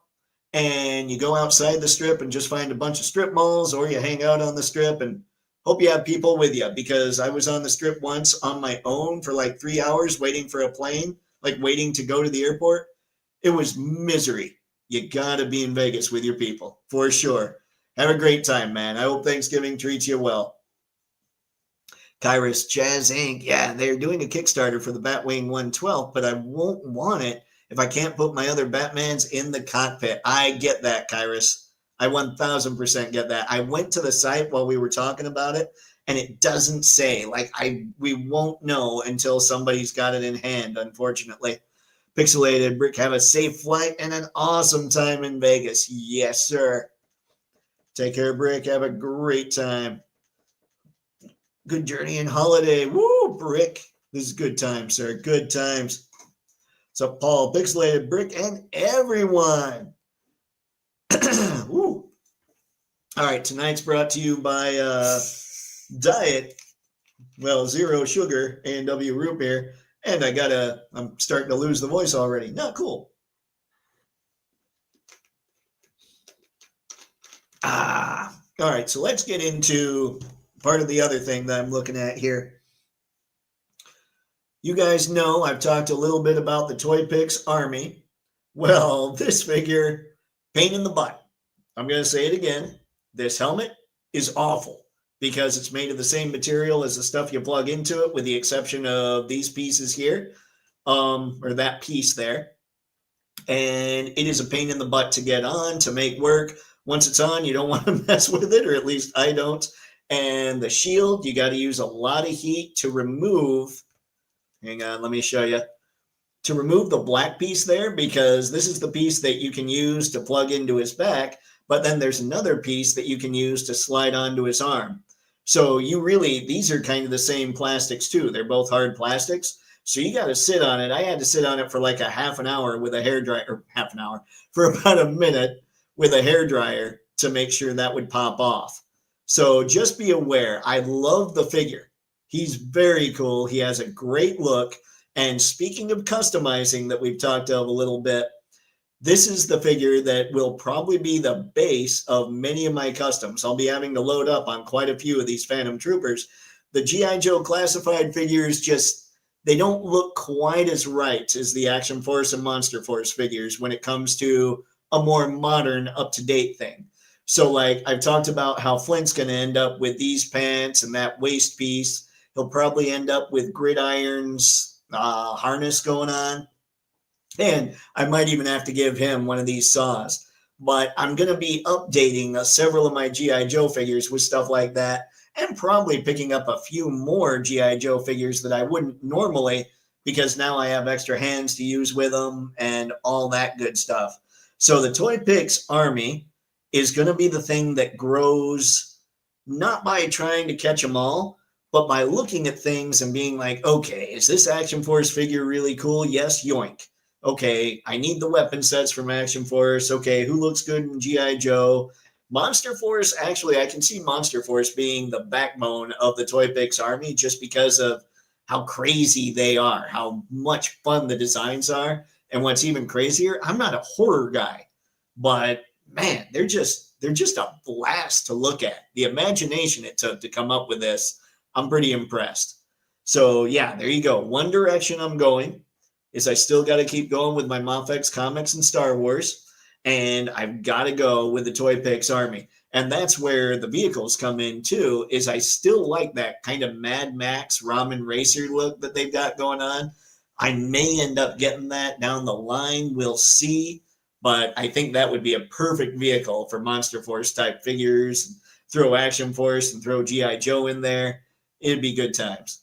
and you go outside the strip and just find a bunch of strip malls, or you hang out on the strip and hope you have people with you, because I was on the strip once on my own for like 3 hours waiting for a plane, like waiting to go to the airport. It was misery. You got to be in Vegas with your people for sure. Have a great time, man. I hope Thanksgiving treats you well. Kairos Jazz Inc. Yeah, they're doing a Kickstarter for the Batwing 112, but I won't want it if I can't put my other Batmans in the cockpit. I get that, Kairos. I 1000% get that. I went to the site while we were talking about it, and it doesn't say. Like, we won't know until somebody's got it in hand, unfortunately. Pixelated Brick, have a safe flight and an awesome time in Vegas. Yes, sir. Take care, Brick. Have a great time. Good journey and holiday. Woo, Brick. This is good times, sir. Good times. What's up, Paul? Pixelated Brick and everyone. Woo. All right, tonight's brought to you by Diet, zero sugar, A&W root beer. And I'm starting to lose the voice already. Not cool. All right, so let's get into part of the other thing that I'm looking at here. You guys know I've talked a little bit about the Toypixx Army. Well, this figure, pain in the butt. I'm going to say it again. This helmet is awful because it's made of the same material as the stuff you plug into it, with the exception of these pieces here, or that piece there. And it is a pain in the butt to get on, to make work. Once it's on, you don't want to mess with it, or at least I don't. And the shield, you got to use a lot of heat to remove. Hang on, let me show you. To remove the black piece there, because this is the piece that you can use to plug into his back, but then there's another piece that you can use to slide onto his arm. So these are kind of the same plastics too. They're both hard plastics. So you got to sit on it. I had to sit on it for like a half an hour with a hairdryer, or half an hour, for about a minute with a hairdryer to make sure that would pop off. So just be aware. I love the figure. He's very cool. He has a great look. And speaking of customizing that we've talked of a little bit, this is the figure that will probably be the base of many of my customs. I'll be having to load up on quite a few of these Phantom Troopers. The G.I. Joe classified figures they don't look quite as right as the Action Force and Monster Force figures when it comes to a more modern, up-to-date thing. So like I've talked about how Flint's going to end up with these pants and that waist piece. He'll probably end up with Gridiron's harness going on. And I might even have to give him one of these saws. But I'm going to be updating several of my G.I. Joe figures with stuff like that, and probably picking up a few more G.I. Joe figures that I wouldn't normally, because now I have extra hands to use with them and all that good stuff. So the Toypixx Army is going to be the thing that grows, not by trying to catch them all, but by looking at things and being like, okay, is this Action Force figure really cool? Yes, yoink. Okay, I need the weapon sets from Action Force. Okay, who looks good in G.I. Joe? Monster Force, actually, I can see Monster Force being the backbone of the Toypixx Army just because of how crazy they are, how much fun the designs are. And what's even crazier, I'm not a horror guy, but man, they're just a blast to look at. The imagination it took to come up with this, I'm pretty impressed. So yeah, there you go. One direction I'm going is I still got to keep going with my Mafex comics and Star Wars, and I've got to go with the Toypixx Army. And that's where the vehicles come in too, is I still like that kind of Mad Max Ramen Racer look that they've got going on. I may end up getting that down the line. We'll see. But I think that would be a perfect vehicle for Monster Force type figures. Throw Action Force and throw G.I. Joe in there. It'd be good times.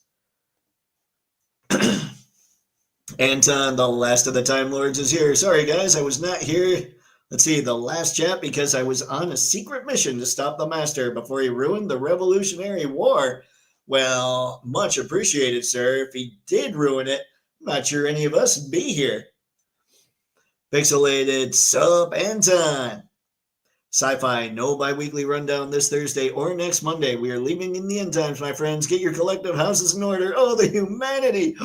Anton, the last of the Time Lords, is here. Sorry, guys, I was not here. Let's see, the last chat because I was on a secret mission to stop the Master before he ruined the Revolutionary War. Well, much appreciated, sir. If he did ruin it, I'm not sure any of us would be here. Pixelated Sup Anton. Sci-Fi, no bi-weekly rundown this Thursday or next Monday. We are leaving in the end times, my friends. Get your collective houses in order. Oh, the humanity.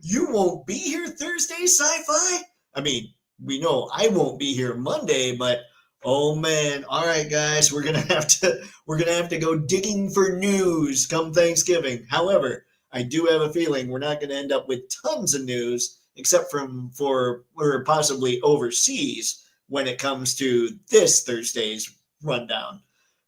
You won't be here Thursday, Sci-Fi? I mean, we know I won't be here Monday, but oh man. All right, guys, we're gonna have to go digging for news come Thanksgiving. However, I do have a feeling we're not gonna end up with tons of news, except for or possibly overseas when it comes to this Thursday's rundown.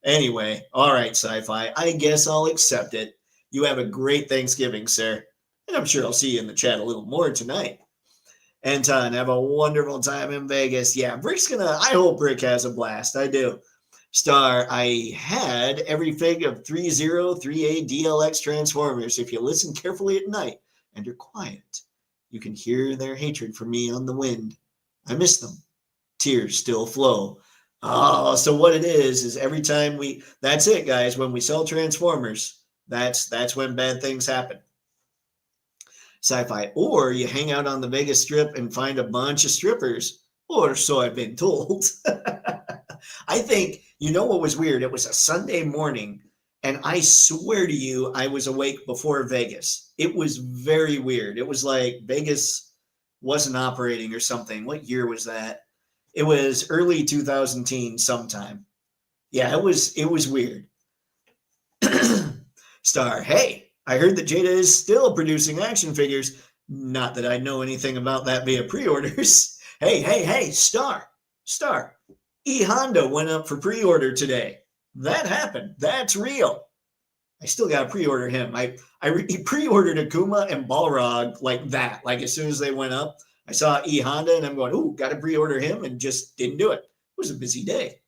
Anyway, all right, Sci-Fi, I guess I'll accept it. You have a great Thanksgiving, sir. And I'm sure I'll see you in the chat a little more tonight. Anton, have a wonderful time in Vegas. Yeah, I hope Rick has a blast. I do. Star, I had every fig of 303A DLX Transformers. If you listen carefully at night and are quiet, you can hear their hatred for me on the wind. I miss them. Tears still flow. Oh, so what it is every time that's it, guys. When we sell Transformers, that's when bad things happen. Sci-Fi, or you hang out on the Vegas Strip and find a bunch of strippers, or so I've been told. I think, you know what was weird? It was a Sunday morning, and I swear to you, I was awake before Vegas. It was very weird. It was like Vegas wasn't operating or something. What year was that? It was early 2010 sometime. Yeah, it was weird. Star, hey, I heard that Jada is still producing action figures. Not that I know anything about that via pre-orders. Hey, Star. E Honda went up for pre-order today. That happened. That's real. I still got to pre-order him. I pre-ordered Akuma and Balrog like that. Like as soon as they went up, I saw E Honda and I'm going, ooh, got to pre-order him, and just didn't do it. It was a busy day.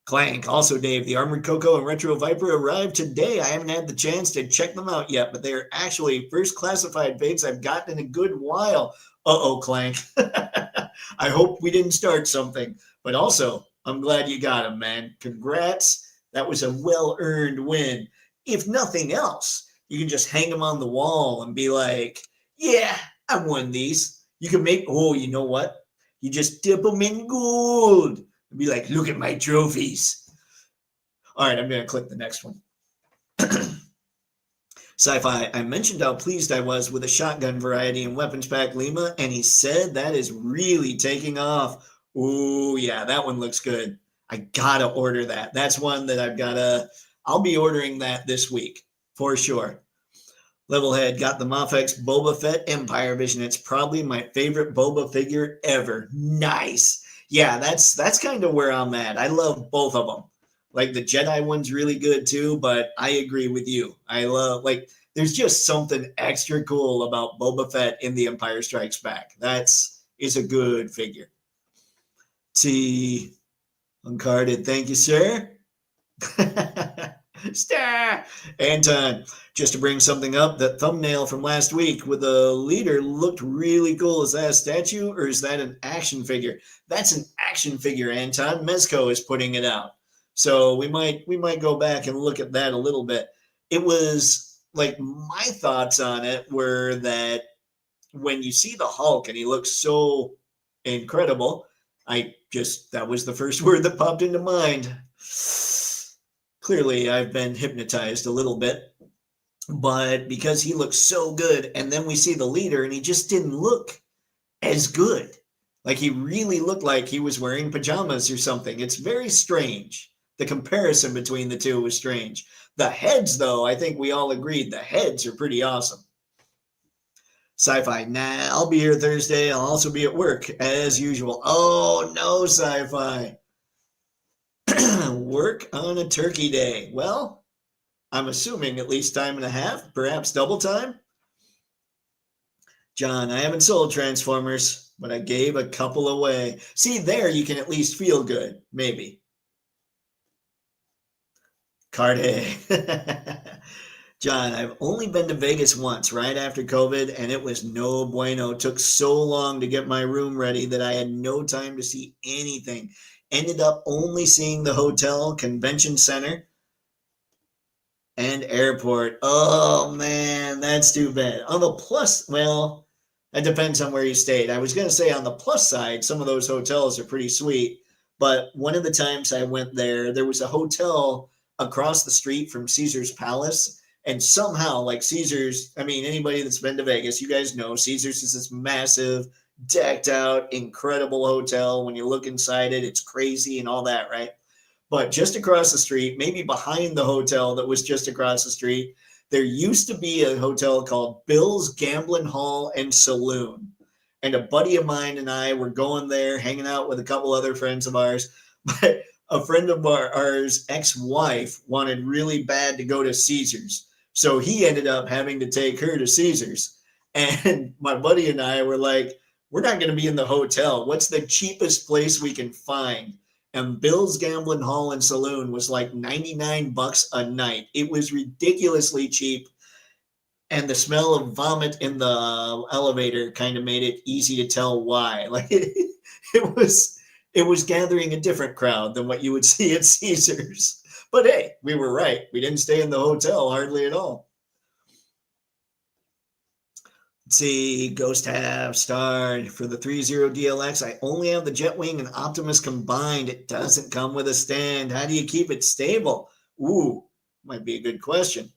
Clank, also Dave, the Armored Coco and Retro Viper arrived today. I haven't had the chance to check them out yet, but they're actually first classified figs I've gotten in a good while. Uh-oh, Clank. I hope we didn't start something, but also I'm glad you got them, man. Congrats. That was a well-earned win. If nothing else, you can just hang them on the wall and be like, yeah, I won these. You can make, oh, you know what? You just dip them in gold. And be like, look at my trophies. All right, I'm going to click the next one. Sci-Fi, I mentioned how pleased I was with the shotgun variety in Weapons Pack Lima, and he said that is really taking off. Oh, yeah, that one looks good. I got to order that. That's one that I'll be ordering that this week for sure. Levelhead got the Mafex Boba Fett Empire Vision. It's probably my favorite Boba figure ever. Nice. Yeah, that's kind of where I'm at. I love both of them. Like the Jedi one's really good too, but I agree with you. I love, like, there's just something extra cool about Boba Fett in The Empire Strikes Back. Is a good figure. T uncarded. Thank you, sir. Star. Anton, just to bring something up, that thumbnail from last week with the leader looked really cool. Is that a statue or is that an action figure? That's an action figure, Anton. Mezco is putting it out. So we might go back and look at that a little bit. It was like, my thoughts on it were that when you see the Hulk and he looks so incredible, that was the first word that popped into mind. Clearly, I've been hypnotized a little bit, but because he looks so good, and then we see the leader, and he just didn't look as good. Like he really looked like he was wearing pajamas or something. It's very strange. The comparison between the two was strange. The heads, though, I think we all agreed the heads are pretty awesome. Sci-Fi, nah, I'll be here Thursday. I'll also be at work, as usual. Oh, no, Sci-Fi. Work on a turkey day. Well, I'm assuming at least time and a half, perhaps double time. John, I haven't sold Transformers, but I gave a couple away. See, there you can at least feel good, maybe. Carde. John, I've only been to Vegas once, right after COVID, and it was no bueno. It took so long to get my room ready that I had no time to see anything. Ended up only seeing the hotel convention center. And airport. Oh man, that's too bad. On the plus, well, that depends on where you stayed. I was going to say on the plus side, some of those hotels are pretty sweet. But one of the times I went there, there was a hotel across the street from Caesar's Palace. And somehow, like Caesar's, I mean, anybody that's been to Vegas, you guys know Caesar's is this massive, decked out, incredible hotel. When you look inside it, it's crazy and all that, right? But just across the street, maybe behind the hotel that was just across the street, there used to be a hotel called Bill's Gambling Hall and Saloon. And a buddy of mine and I were going there, hanging out with a couple other friends of ours. But a friend of ours ex-wife wanted really bad to go to Caesar's. So he ended up having to take her to Caesar's. And my buddy and I were like, we're not going to be in the hotel. What's the cheapest place we can find? And Bill's Gambling Hall and Saloon was like $99 a night. It was ridiculously cheap. And the smell of vomit in the elevator kind of made it easy to tell why. Like it was gathering a different crowd than what you would see at Caesar's. But hey, we were right. We didn't stay in the hotel hardly at all. Let's see, Ghost have starred for the 3.0 DLX. I only have the Jetwing and Optimus combined. It doesn't come with a stand. How do you keep it stable? Ooh, might be a good question.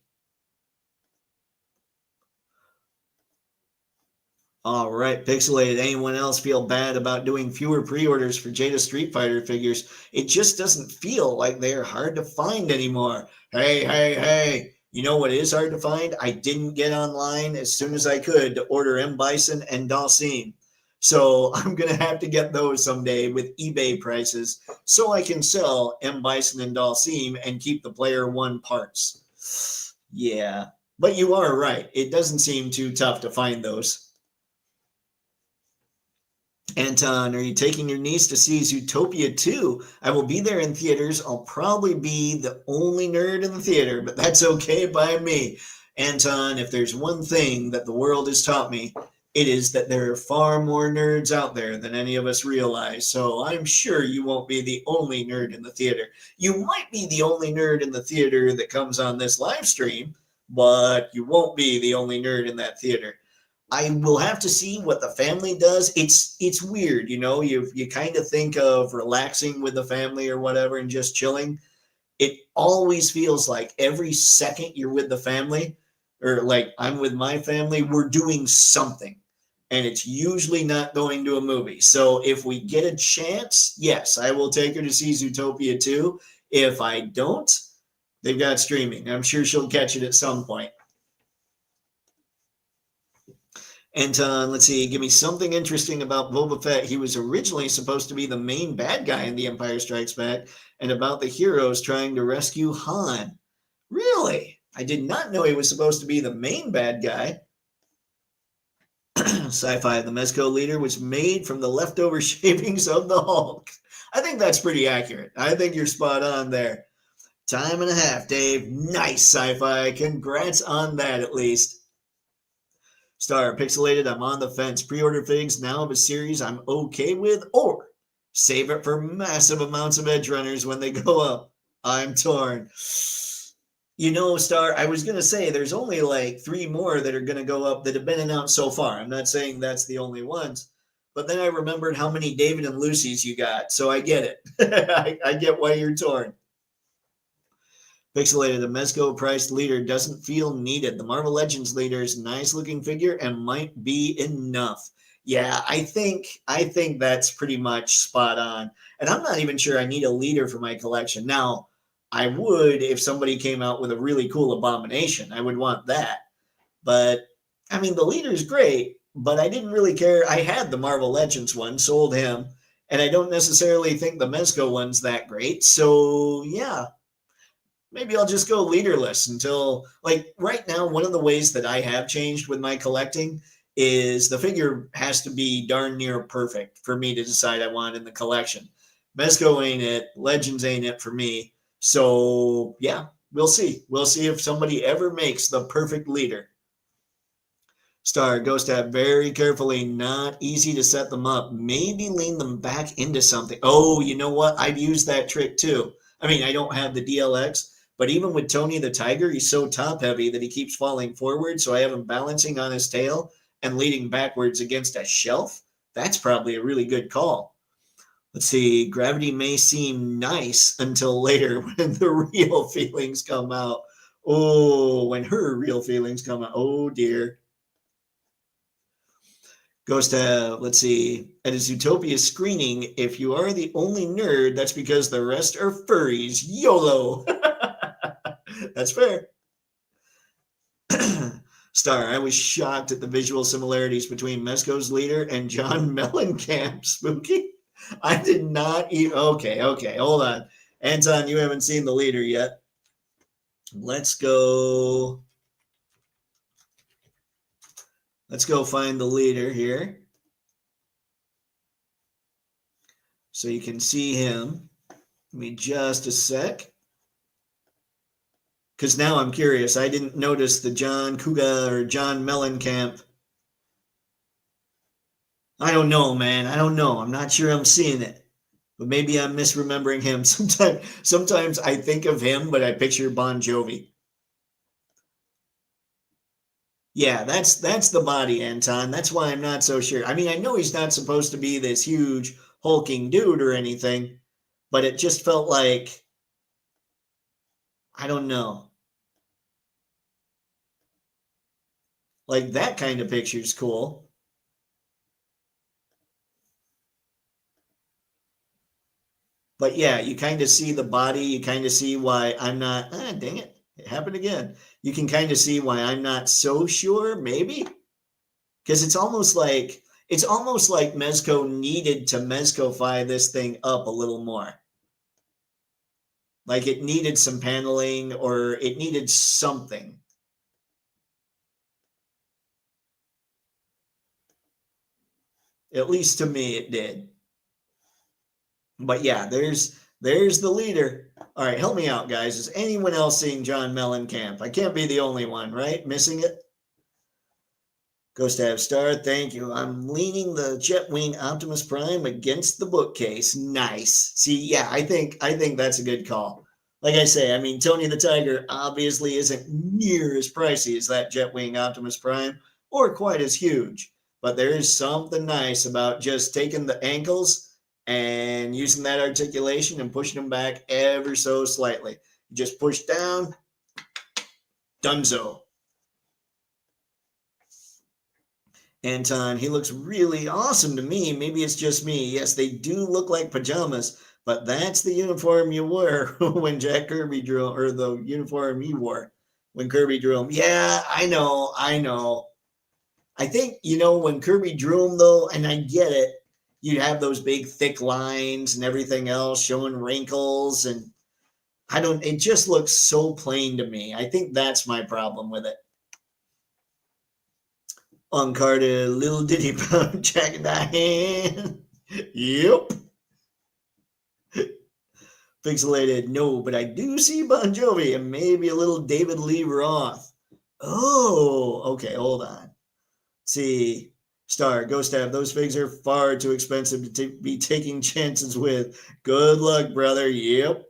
All right, Pixelated. Anyone else feel bad about doing fewer pre-orders for Jada Street Fighter figures? It just doesn't feel like they're hard to find anymore. Hey. You know what is hard to find? I didn't get online as soon as I could to order M. Bison and Dalsim. So I'm going to have to get those someday with eBay prices so I can sell M. Bison and Dalsim and keep the Player One parts. Yeah, but you are right. It doesn't seem too tough to find those. Anton, are you taking your niece to see Zootopia 2? I will be there in theaters. I'll probably be the only nerd in the theater, but that's okay by me. Anton, if there's one thing that the world has taught me, it is that there are far more nerds out there than any of us realize. So I'm sure you won't be the only nerd in the theater. You might be the only nerd in the theater that comes on this live stream, but you won't be the only nerd in that theater. I will have to see what the family does. It's weird, you know, you kind of think of relaxing with the family or whatever and just chilling. It always feels like every second you're with the family, or like I'm with my family, we're doing something. And it's usually not going to a movie. So if we get a chance, yes, I will take her to see Zootopia 2. If I don't, they've got streaming. I'm sure she'll catch it at some point. Anton, let's see, give me something interesting about Boba Fett. He was originally supposed to be the main bad guy in The Empire Strikes Back, and about the heroes trying to rescue Han. Really? I did not know he was supposed to be the main bad guy. Sci-fi, the Mezco leader was made from the leftover shavings of the Hulk. I think that's pretty accurate. I think you're spot on there. Time and a half, Dave. Nice, Sci-fi. Congrats on that, at least. Star, Pixelated, I'm on the fence. Pre-order figs now of a series I'm okay with, or save it for massive amounts of edge runners when they go up. I'm torn. You know, Star, I was going to say there's only like 3 more that are going to go up that have been announced so far. I'm not saying that's the only ones. But then I remembered how many David and Lucy's you got. So I get it. I get why you're torn. Pixelated, the Mezco priced leader doesn't feel needed. The Marvel Legends leader is a nice looking figure and might be enough. Yeah, I think that's pretty much spot on. And I'm not even sure I need a leader for my collection. Now, I would if somebody came out with a really cool Abomination. I would want that. But, I mean, the leader's great, but I didn't really care. I had the Marvel Legends one, sold him, and I don't necessarily think the Mezco one's that great. So, yeah. Maybe I'll just go leaderless until, like, right now, one of the ways that I have changed with my collecting is the figure has to be darn near perfect for me to decide I want in the collection. Mezco ain't it. Legends ain't it for me. So, yeah, we'll see. We'll see if somebody ever makes the perfect leader. Star, Ghost Tab, very carefully, not easy to set them up. Maybe lean them back into something. Oh, you know what? I've used that trick too. I mean, I don't have the DLX, But even with Tony the Tiger, he's so top heavy that he keeps falling forward. So I have him balancing on his tail and leading backwards against a shelf. That's probably a really good call. Let's see. Gravity may seem nice until later when the real feelings come out. Oh, when her real feelings come out. Oh, dear. Goes to, let's see, at his Zootopia screening, if you are the only nerd, that's because the rest are furries. YOLO. That's fair. Star, I was shocked at the visual similarities between Mezco's leader and John Mellencamp. Spooky? I did not even. Okay, hold on. Anton, you haven't seen the leader yet. Let's go find the leader here. So you can see him. Give me just a sec. Because now I'm curious. I didn't notice the John Kuga or John Mellencamp. I don't know, man. I don't know. I'm not sure I'm seeing it. But maybe I'm misremembering him. Sometimes I think of him, but I picture Bon Jovi. Yeah, that's the body, Anton. That's why I'm not so sure. I mean, I know he's not supposed to be this huge hulking dude or anything, but it just felt like, I don't know. Like that kind of picture's cool. But yeah, you kind of see the body. You kind of see why I'm not, dang it, it happened again. You can kind of see why I'm not so sure, maybe. Because it's almost like Mezco needed to Mezcofy this thing up a little more. Like it needed some paneling or it needed something. At least to me, it did. But yeah, there's the leader. All right, help me out, guys. Is anyone else seeing John Mellencamp? I can't be the only one, right? Missing it? Goes to have Star. Thank you. I'm leaning the Jetwing Optimus Prime against the bookcase. Nice. See, yeah, I think that's a good call. Like I say, I mean, Tony the Tiger obviously isn't near as pricey as that Jetwing Optimus Prime, or quite as huge. But there is something nice about just taking the ankles and using that articulation and pushing them back ever so slightly. You just push down, dunzo. Anton, he looks really awesome to me. Maybe it's just me. Yes, they do look like pajamas, but that's the uniform you wore when Jack Kirby drew, or the uniform you wore when Kirby drew him. Yeah, I know. I think, when Kirby drew him, though, and I get it, you'd have those big thick lines and everything else showing wrinkles, and it just looks so plain to me. I think that's my problem with it. Uncarded little ditty pound Jack in the hand. Yep. Pixelated, no, but I do see Bon Jovi and maybe a little David Lee Roth. Oh, okay, hold on. Let's see, Star, Ghost Tab, those figs are far too expensive to be taking chances with. Good luck, brother. Yep.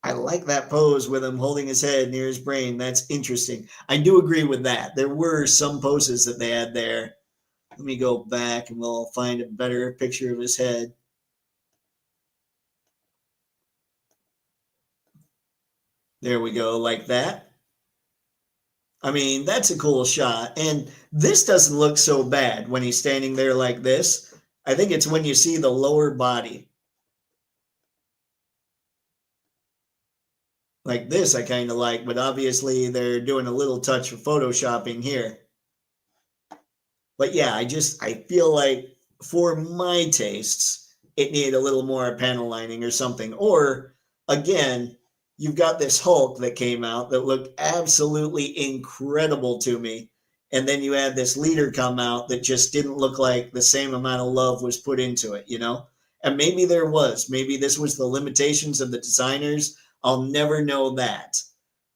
I like that pose with him holding his head near his brain. That's interesting. I do agree with that. There were some poses that they had there. Let me go back and we'll find a better picture of his head. There we go, like that. I mean, that's a cool shot. And this doesn't look so bad when he's standing there like this. I think it's when you see the lower body. Like this, I kind of like, but obviously they're doing a little touch of photoshopping here. But yeah, I feel like for my tastes, it needed a little more panel lining or something. Or again, you've got this Hulk that came out that looked absolutely incredible to me. And then you had this leader come out that just didn't look like the same amount of love was put into it, And maybe there was. Maybe this was the limitations of the designers. I'll never know that.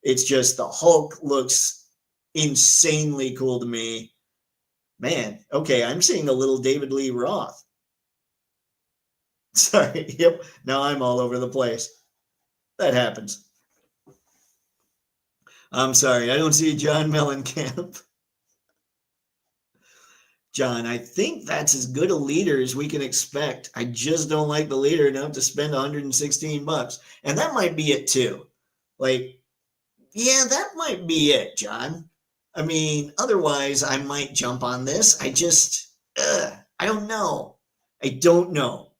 It's just the Hulk looks insanely cool to me. Man, okay, I'm seeing a little David Lee Roth. Sorry, yep, now I'm all over the place. That happens. I'm sorry, I don't see John Mellencamp. John, I think that's as good a leader as we can expect. I just don't like the leader enough to spend 116 bucks. And that might be it too. Like, yeah, that might be it, John. I mean, otherwise I might jump on this. I don't know. I don't know.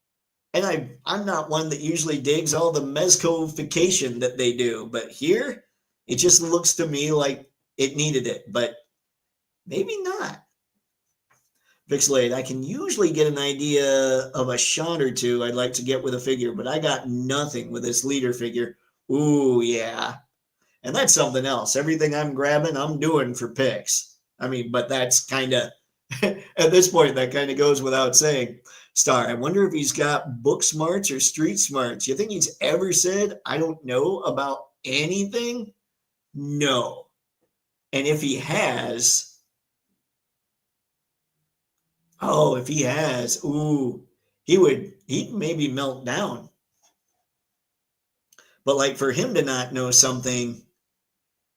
And I'm not one that usually digs all the mezcofication that they do, but here it just looks to me like it needed it, but maybe not. Pixelate, I can usually get an idea of a shot or two I'd like to get with a figure, but I got nothing with this leader figure. Ooh, yeah. And that's something else. Everything I'm grabbing, I'm doing for Pix. I mean, but that's kind of, at this point, that kind of goes without saying. Star, I wonder if he's got book smarts or street smarts. You think he's ever said, I don't know about anything? No. And if he has, oh, if he has, ooh, he'd maybe melt down. But like for him to not know something,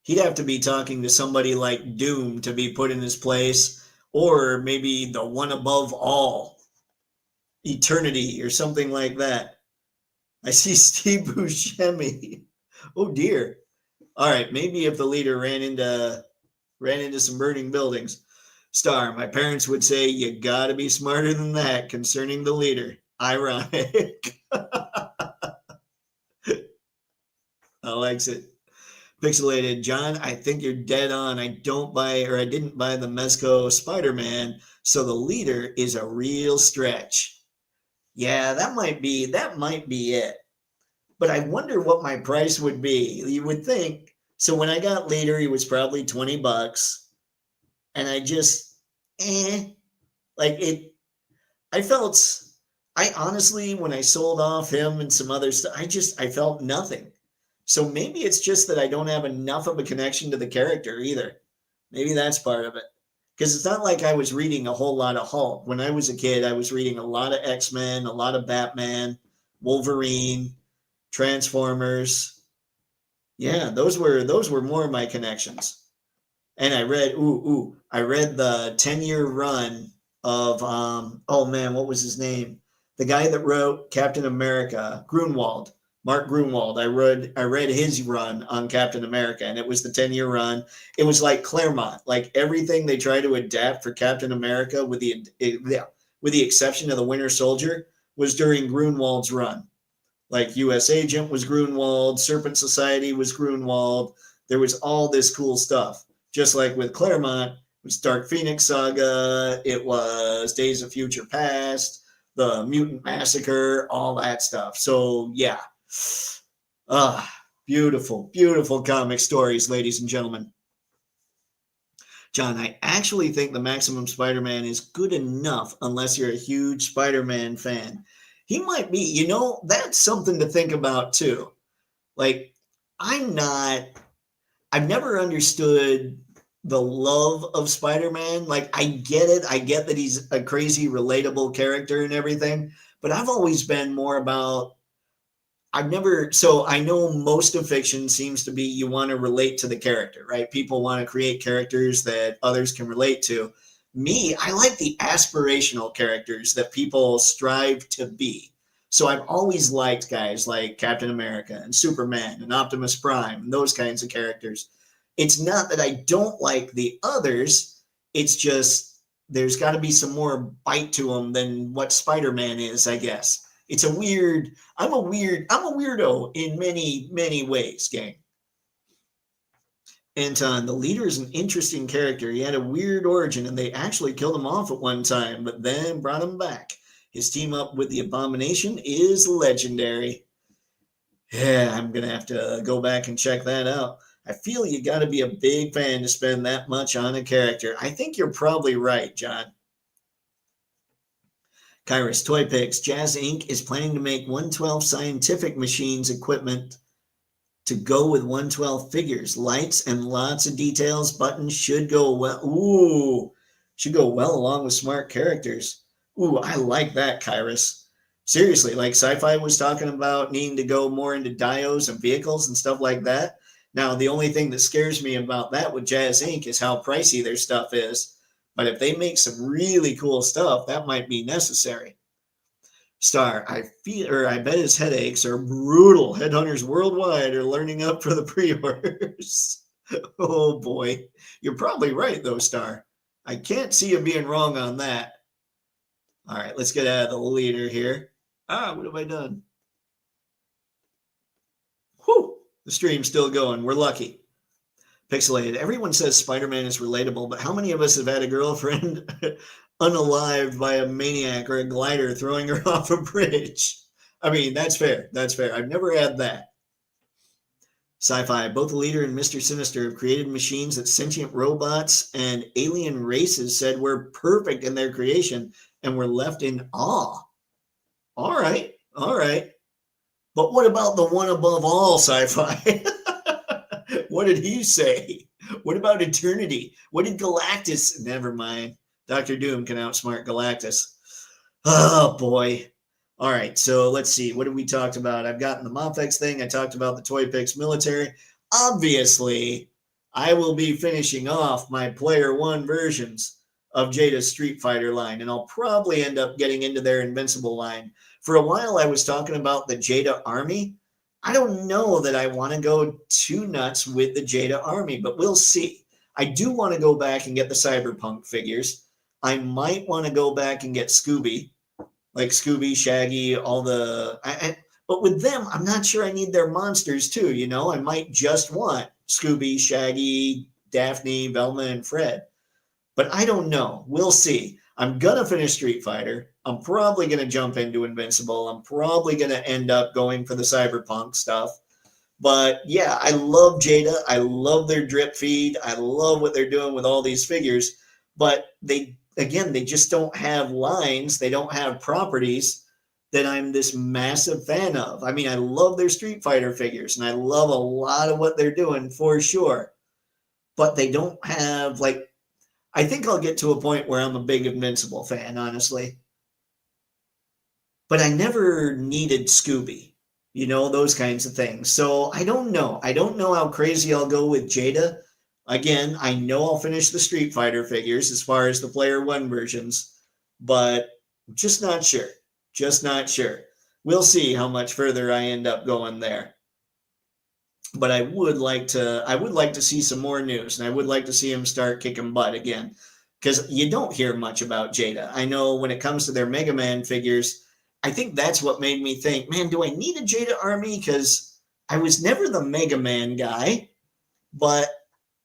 he'd have to be talking to somebody like Doom to be put in his place, or maybe the one above all, Eternity, or something like that. I see Steve Buscemi. Oh dear. All right, maybe if the leader ran into some burning buildings. Star, my parents would say you gotta be smarter than that concerning the leader. Ironic. I likes it. Pixelated, John, I think you're dead on. I didn't buy the Mezco Spider-Man, so the leader is a real stretch. Yeah, that might be it. But I wonder what my price would be. You would think. So when I got leader, he was probably 20 bucks. And I just like it. I honestly, when I sold off him and some other stuff, I felt nothing. So maybe it's just that I don't have enough of a connection to the character either. Maybe that's part of it. Because it's not like I was reading a whole lot of Hulk. When I was a kid, I was reading a lot of X-Men, a lot of Batman, Wolverine, Transformers. Yeah, those were more of my connections. And I read the 10-year run of oh man, what was his name? The guy that wrote Captain America, Grunwald, Mark Grunwald. I read his run on Captain America, and it was the 10-year run. It was like Claremont, like everything they try to adapt for Captain America, with the exception of the Winter Soldier, was during Grunwald's run. Like U.S. Agent was Grunwald, Serpent Society was Grunwald. There was all this cool stuff. Just like with Claremont, it was Dark Phoenix Saga, it was Days of Future Past, the Mutant Massacre, all that stuff. So yeah, beautiful, beautiful comic stories, ladies and gentlemen. John, I actually think the Maximum Spider-Man is good enough unless you're a huge Spider-Man fan. He might be, that's something to think about too. Like, I'm not, I've never understood the love of Spider-Man. Like, I get it. I get that he's a crazy, relatable character and everything, but I've always been more about, so I know most of fiction seems to be you want to relate to the character, right? People want to create characters that others can relate to. Me, I like the aspirational characters that people strive to be. So I've always liked guys like Captain America and Superman and Optimus Prime and those kinds of characters. It's not that I don't like the others. It's just there's got to be some more bite to them than what Spider-Man is, I guess. It's a weird, I'm a weirdo in many, many ways, gang. Anton, the leader is an interesting character. He had a weird origin, and they actually killed him off at one time, but then brought him back. His team up with the Abomination is legendary. Yeah, I'm going to have to go back and check that out. I feel you got to be a big fan to spend that much on a character. I think you're probably right, John. Kairos Toypixx, Jazz Inc. is planning to make 112 scientific machines equipment to go with 112 figures. Lights and lots of details. Buttons should go well. Ooh, should go well along with smart characters. Ooh, I like that, Kairos. Seriously, like Sci-Fi was talking about needing to go more into dios and vehicles and stuff like that. Now, the only thing that scares me about that with Jazz Inc. is how pricey their stuff is. But if they make some really cool stuff, that might be necessary. Star, I bet his headaches are brutal. Headhunters worldwide are learning up for the pre-orders. Oh boy. You're probably right though, Star. I can't see you being wrong on that. All right, let's get out of the leader here. What have I done? Whew, the stream's still going. We're lucky. Pixelated. Everyone says Spider-Man is relatable, but how many of us have had a girlfriend unalived by a maniac or a glider throwing her off a bridge? I mean, that's fair. That's fair. I've never had that. Sci-fi. Both the leader and Mr. Sinister have created machines that sentient robots and alien races said were perfect in their creation and were left in awe. All right. All right. But what about the one above all, Sci-fi? What did he say? What about eternity? What did Galactus? Never mind. Dr. Doom can outsmart Galactus. Oh, boy. All right, so let's see. What have we talked about? I've gotten the Mophex thing. I talked about the Toypixx military. Obviously, I will be finishing off my Player 1 versions of Jada's Street Fighter line, and I'll probably end up getting into their Invincible line. For a while, I was talking about the Jada Army. I don't know that I want to go too nuts with the Jada Army, but we'll see. I do want to go back and get the Cyberpunk figures. I might want to go back and get Scooby, like Scooby, Shaggy, all the... but with them, I'm not sure I need their monsters too, you know? I might just want Scooby, Shaggy, Daphne, Velma, and Fred. But I don't know. We'll see. I'm going to finish Street Fighter. I'm probably going to jump into Invincible. I'm probably going to end up going for the Cyberpunk stuff. But yeah, I love Jada. I love their drip feed. I love what they're doing with all these figures. But they just don't have lines. They don't have properties that I'm this massive fan of. I mean, I love their Street Fighter figures, and I love a lot of what they're doing for sure. But they don't have, like, I think I'll get to a point where I'm a big Invincible fan, honestly. But I never needed Scooby, you know, those kinds of things. So I don't know. I don't know how crazy I'll go with Jada. Again, I know I'll finish the Street Fighter figures as far as the Player 1 versions, but I'm just not sure. Just not sure. We'll see how much further I end up going there. But I would like to see some more news, and I would like to see him start kicking butt again, because you don't hear much about Jada. I know when it comes to their Mega Man figures, I think that's what made me think, man, do I need a Jada army? Because I was never the Mega Man guy, but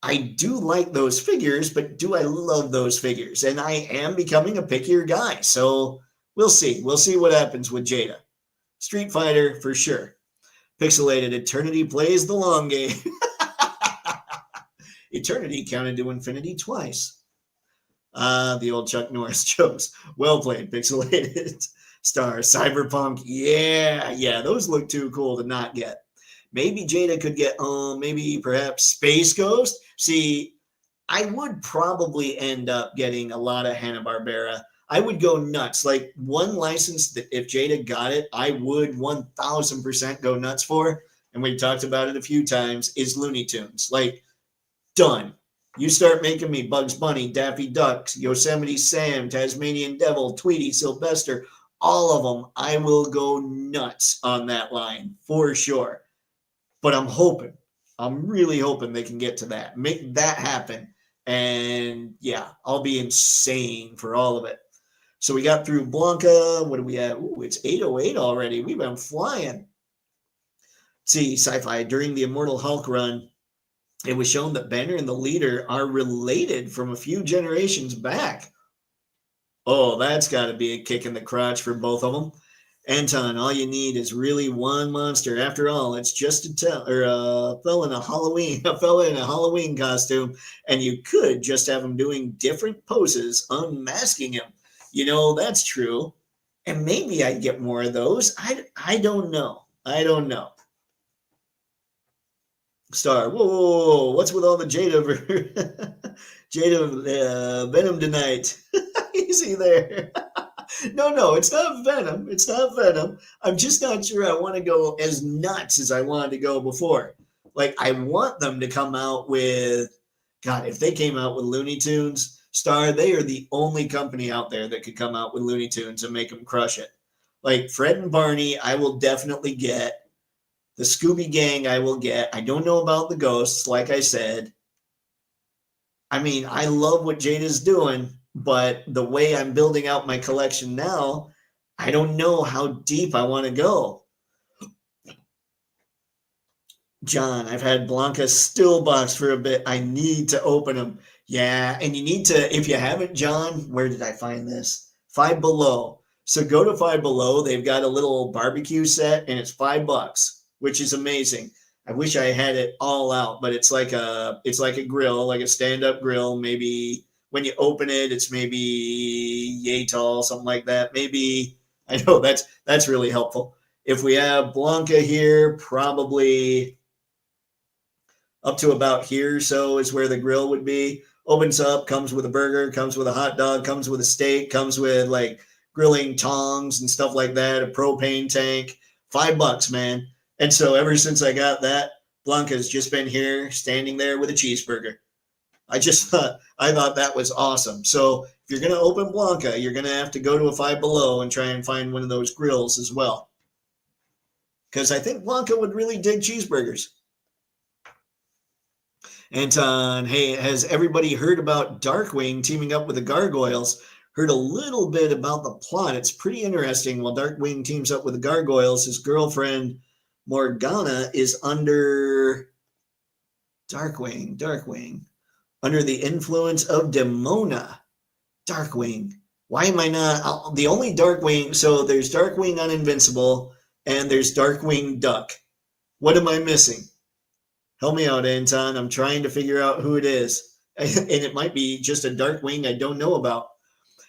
I do like those figures, but do I love those figures? And I am becoming a pickier guy, so we'll see. We'll see what happens with Jada. Street Fighter, for sure. Pixelated. Eternity plays the long game. Eternity counted to infinity twice. The old Chuck Norris jokes. Well played, Pixelated. Star. Cyberpunk. Yeah, those look too cool to not get. Maybe Jada could get, maybe perhaps Space Ghost. See, I would probably end up getting a lot of Hanna-Barbera. I would go nuts. Like, one license that if Jada got it, I would 1000% go nuts for, and we've talked about it a few times, is Looney Tunes. Like, done. You start making me Bugs Bunny, Daffy Duck, Yosemite Sam, Tasmanian Devil, Tweety, Sylvester, all of them, I will go nuts on that line, for sure. But I'm really hoping they can get to that. Make that happen. And yeah, I'll be insane for all of it. So we got through Blanca. What do we have? Ooh, it's 8:08 already. We've been flying. Let's see, Sci-Fi. During the Immortal Hulk run, it was shown that Banner and the Leader are related from a few generations back. Oh, that's got to be a kick in the crotch for both of them. Anton, all you need is really one monster. After all, it's just a fella in a Halloween costume, and you could just have him doing different poses, unmasking him. You know, that's true. And maybe I'd get more of those. I don't know. I don't know. Star, whoa, what's with all the Jada Venom tonight? Easy there. No, it's not Venom. It's not Venom. I'm just not sure I want to go as nuts as I wanted to go before. Like, I want them to come out with, God, if they came out with Looney Tunes, Star, they are the only company out there that could come out with Looney Tunes and make them crush it. Like Fred and Barney, I will definitely get. The Scooby Gang, I will get. I don't know about the ghosts, like I said. I mean, I love what Jada's doing, but the way I'm building out my collection now, I don't know how deep I want to go. John, I've had Blanca still box for a bit. I need to open them. Yeah, and you need to, if you haven't, John, where did I find this? Five Below. So go to Five Below. They've got a little barbecue set, and it's $5, which is amazing. I wish I had it all out, but it's like a grill, like a stand-up grill. Maybe when you open it, it's maybe yay tall, something like that. Maybe I know that's really helpful. If we have Blanca here, probably up to about here, so is where the grill would be. Opens up, comes with a burger, comes with a hot dog, comes with a steak, comes with like grilling tongs and stuff like that, a propane tank. $5, man. And so ever since I got that, Blanca's just been here standing there with a cheeseburger. I thought that was awesome. So if you're going to open Blanca, you're going to have to go to a Five Below and try and find one of those grills as well. Because I think Blanca would really dig cheeseburgers. Anton, hey, has everybody heard about Darkwing teaming up with the Gargoyles? Heard a little bit about the plot. It's pretty interesting. While Darkwing teams up with the Gargoyles, his girlfriend Morgana is under Darkwing, under the influence of Demona. Darkwing. Why am I not the only Darkwing? So there's Darkwing on Invincible, and there's Darkwing Duck. What am I missing? Help me out, Anton. I'm trying to figure out who it is. And it might be just a Darkwing I don't know about.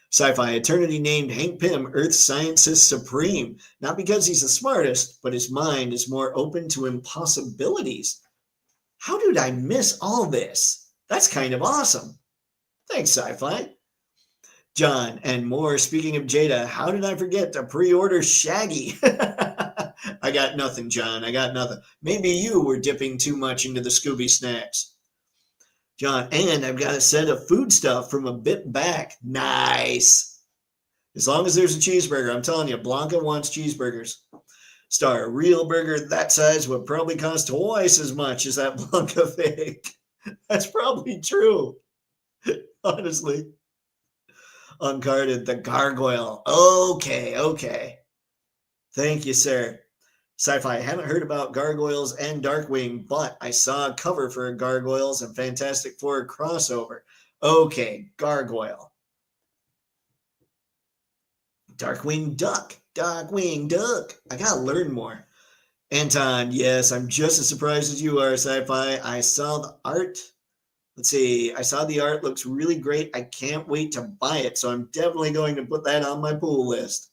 Sci-Fi Eternity named Hank Pym Earth Scientist Supreme. Not because he's the smartest, but his mind is more open to impossibilities. How did I miss all this? That's kind of awesome. Thanks, Sci-Fi. John and more. Speaking of Jada, how did I forget to pre-order Shaggy? I got nothing, John. I got nothing. Maybe you were dipping too much into the Scooby snacks. John, and I've got a set of food stuff from a bit back. Nice. As long as there's a cheeseburger, I'm telling you, Blanca wants cheeseburgers. Star, a real burger that size would probably cost twice as much as that Blanca fake. That's probably true. Honestly. Uncarded, the gargoyle. Okay. Thank you, sir. Sci-Fi, I haven't heard about Gargoyles and Darkwing, but I saw a cover for a Gargoyles and Fantastic Four crossover. Okay, Gargoyle. Darkwing Duck. I gotta learn more. Anton, yes, I'm just as surprised as you are, Sci-Fi. I saw the art. Let's see. I saw the art. Looks really great. I can't wait to buy it, so I'm definitely going to put that on my pool list.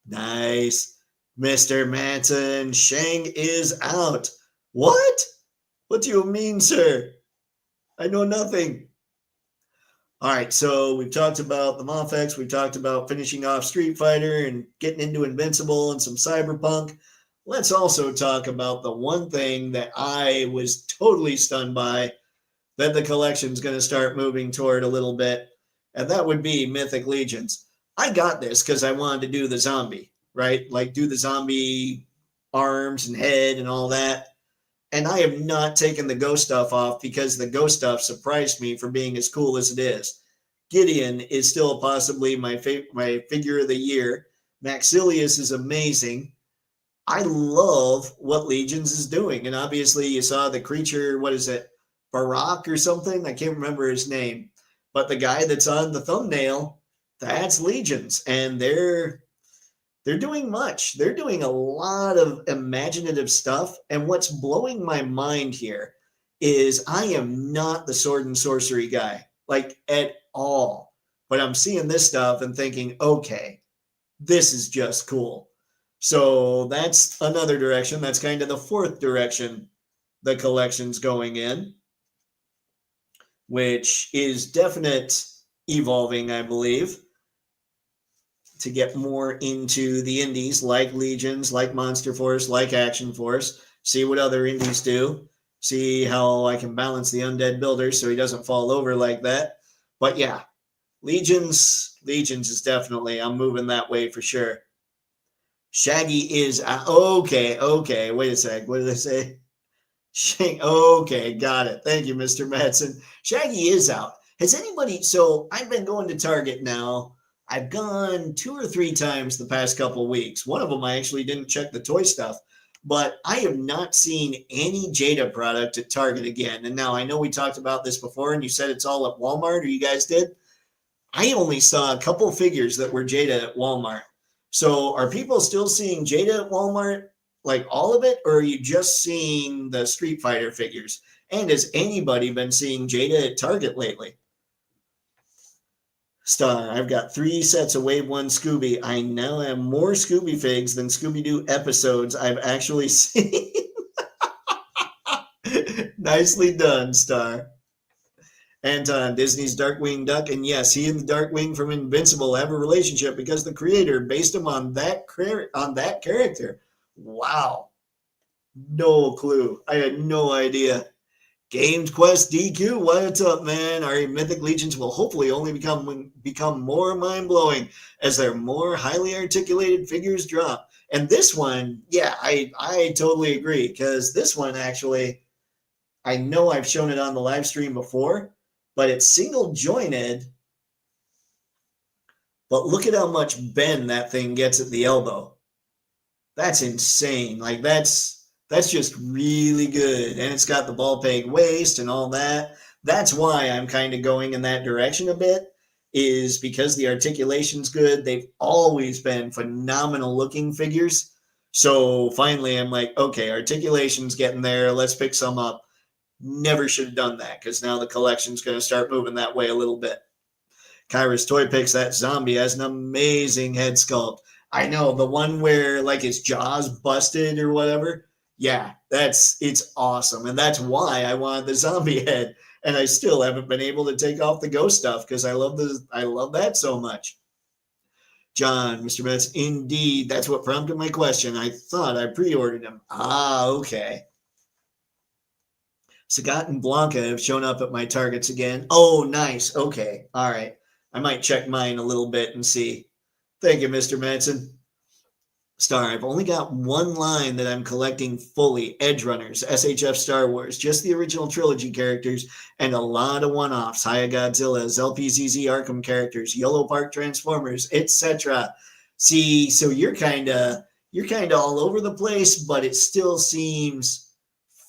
Nice. Mr. Manson, Shang is out. What? What do you mean, sir? I know nothing. All right, so we've talked about the Mofex. We've talked about finishing off Street Fighter and getting into Invincible and some Cyberpunk. Let's also talk about the one thing that I was totally stunned by that the collection's going to start moving toward a little bit, and that would be Mythic Legions. I got this because I wanted to do the zombie. Right? Like do the zombie arms and head and all that. And I have not taken the ghost stuff off because the ghost stuff surprised me for being as cool as it is. Gideon is still possibly my figure of the year. Maxilius is amazing. I love what Legions is doing. And obviously you saw the creature, what is it? Barak or something? I can't remember his name. But the guy that's on the thumbnail, that's Legions. And they're doing much. They're doing a lot of imaginative stuff. And what's blowing my mind here is I am not the sword and sorcery guy, like at all. But I'm seeing this stuff and thinking, okay, this is just cool. So that's another direction. That's kind of the fourth direction the collection's going in, which is definite evolving, I believe, to get more into the indies like Legions, like Monster Force, like Action Force, see what other indies do. See how I can balance the undead builder so he doesn't fall over like that. But yeah, Legions is definitely, I'm moving that way for sure. Shaggy is okay. Wait a sec. What did I say? Okay, got it. Thank you, Mr. Madsen. Shaggy is out. Has anybody? So I've been going to Target now. I've gone 2 or 3 times the past couple of weeks. One of them I actually didn't check the toy stuff, but I have not seen any Jada product at Target again. And now I know we talked about this before, and you said it's all at Walmart, or you guys did. I only saw a couple figures that were Jada at Walmart. So are people still seeing Jada at Walmart, like all of it, or are you just seeing the Street Fighter figures? And has anybody been seeing Jada at Target lately? Star, I've got 3 sets of Wave 1 Scooby. I now have more Scooby figs than Scooby-Doo episodes I've actually seen. Nicely done, Star. Anton, Disney's Darkwing Duck, and yes, he and the Darkwing from Invincible have a relationship because the creator based him on that character. Wow, no clue. I had no idea. Games Quest DQ, what's up, man? Our Mythic Legions will hopefully only become more mind blowing as their more highly articulated figures drop. And this one, yeah, I totally agree because this one actually, I know I've shown it on the live stream before, but it's single jointed. But look at how much bend that thing gets at the elbow. That's insane. Like that's just really good. And it's got the ball peg waist and all that. That's why I'm kind of going in that direction a bit, is because the articulation's good. They've always been phenomenal looking figures. So finally I'm like, okay, articulation's getting there. Let's pick some up. Never should have done that because now the collection's going to start moving that way a little bit. Kyra's Toypixx, that zombie has an amazing head sculpt. I know, the one where like his jaw's busted or whatever. Yeah, it's awesome. And that's why I wanted the zombie head. And I still haven't been able to take off the ghost stuff because I love that so much. John, Mr. Betts, indeed, that's what prompted my question. I thought I pre-ordered him. Ah, okay. Sagat and Blanca have shown up at my targets again. Oh, nice. Okay. All right. I might check mine a little bit and see. Thank you, Mr. Madsen. Star, I've only got one line that I'm collecting fully. Edge Runners, SHF Star Wars, just the original trilogy characters, and a lot of one-offs. Hiya Godzilla's, LPZZ Arkham characters, Yellow Park Transformers, etc. See, so you're kind of all over the place, but it still seems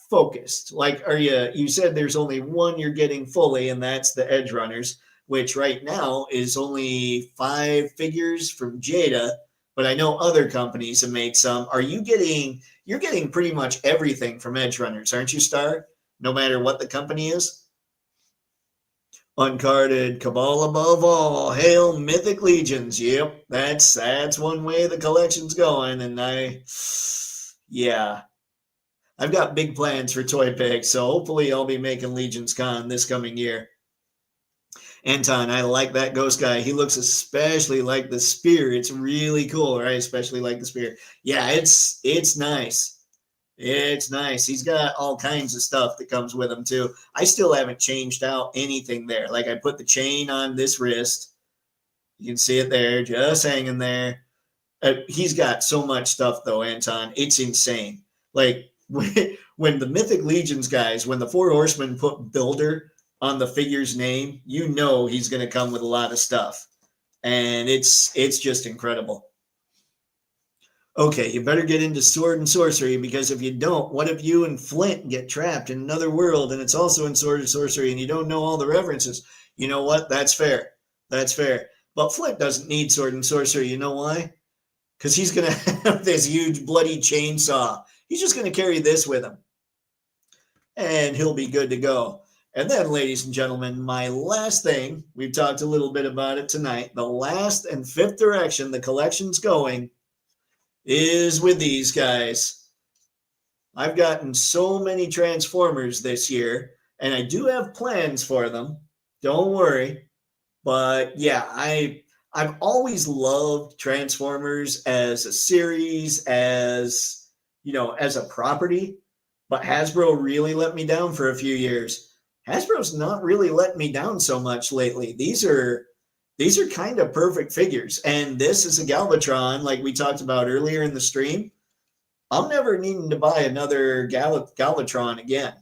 focused. Like, you said there's only one you're getting fully, and that's the Edge Runners, which right now is only 5 figures from Jada, but I know other companies have made some. You're getting pretty much everything from Edge Runners, aren't you, Star? No matter what the company is? Uncarded, Cabal above all, hail Mythic Legions. Yep, that's one way the collection's going, and I've got big plans for Toypixx, so hopefully I'll be making Legions Con this coming year. Anton, I like that ghost guy. He looks especially like the spear. It's really cool, right? Especially like the spear. Yeah, it's nice. It's nice. He's got all kinds of stuff that comes with him too. I still haven't changed out anything there. Like I put the chain on this wrist. You can see it there, just hanging there. He's got so much stuff though, Anton. It's insane. Like when the Mythic Legions guys, when the 4 Horsemen put Builder on the figure's name, you know he's going to come with a lot of stuff. And it's just incredible. Okay, you better get into Sword and Sorcery, because if you don't, what if you and Flint get trapped in another world and it's also in Sword and Sorcery and you don't know all the references? You know what? That's fair. That's fair. But Flint doesn't need Sword and Sorcery. You know why? Because he's going to have this huge bloody chainsaw. He's just going to carry this with him. And he'll be good to go. And then, ladies and gentlemen, my last thing, we've talked a little bit about it tonight, the last and 5th direction the collection's going is with these guys. I've gotten so many Transformers this year, and I do have plans for them. Don't worry. But yeah, I've always loved Transformers as a series, as a property. But Hasbro really let me down for a few years. Hasbro's not really let me down so much lately. These are kind of perfect figures. And this is a Galvatron, like we talked about earlier in the stream. I'm never needing to buy another Galvatron again.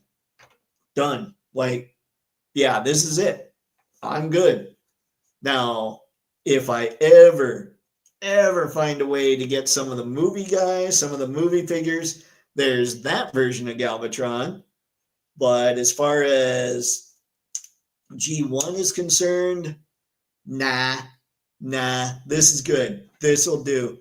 Done. Like, yeah, this is it. I'm good. Now, if I ever find a way to get some of the movie guys, some of the movie figures, there's that version of Galvatron. But as far as G1 is concerned, nah, this is good. This will do.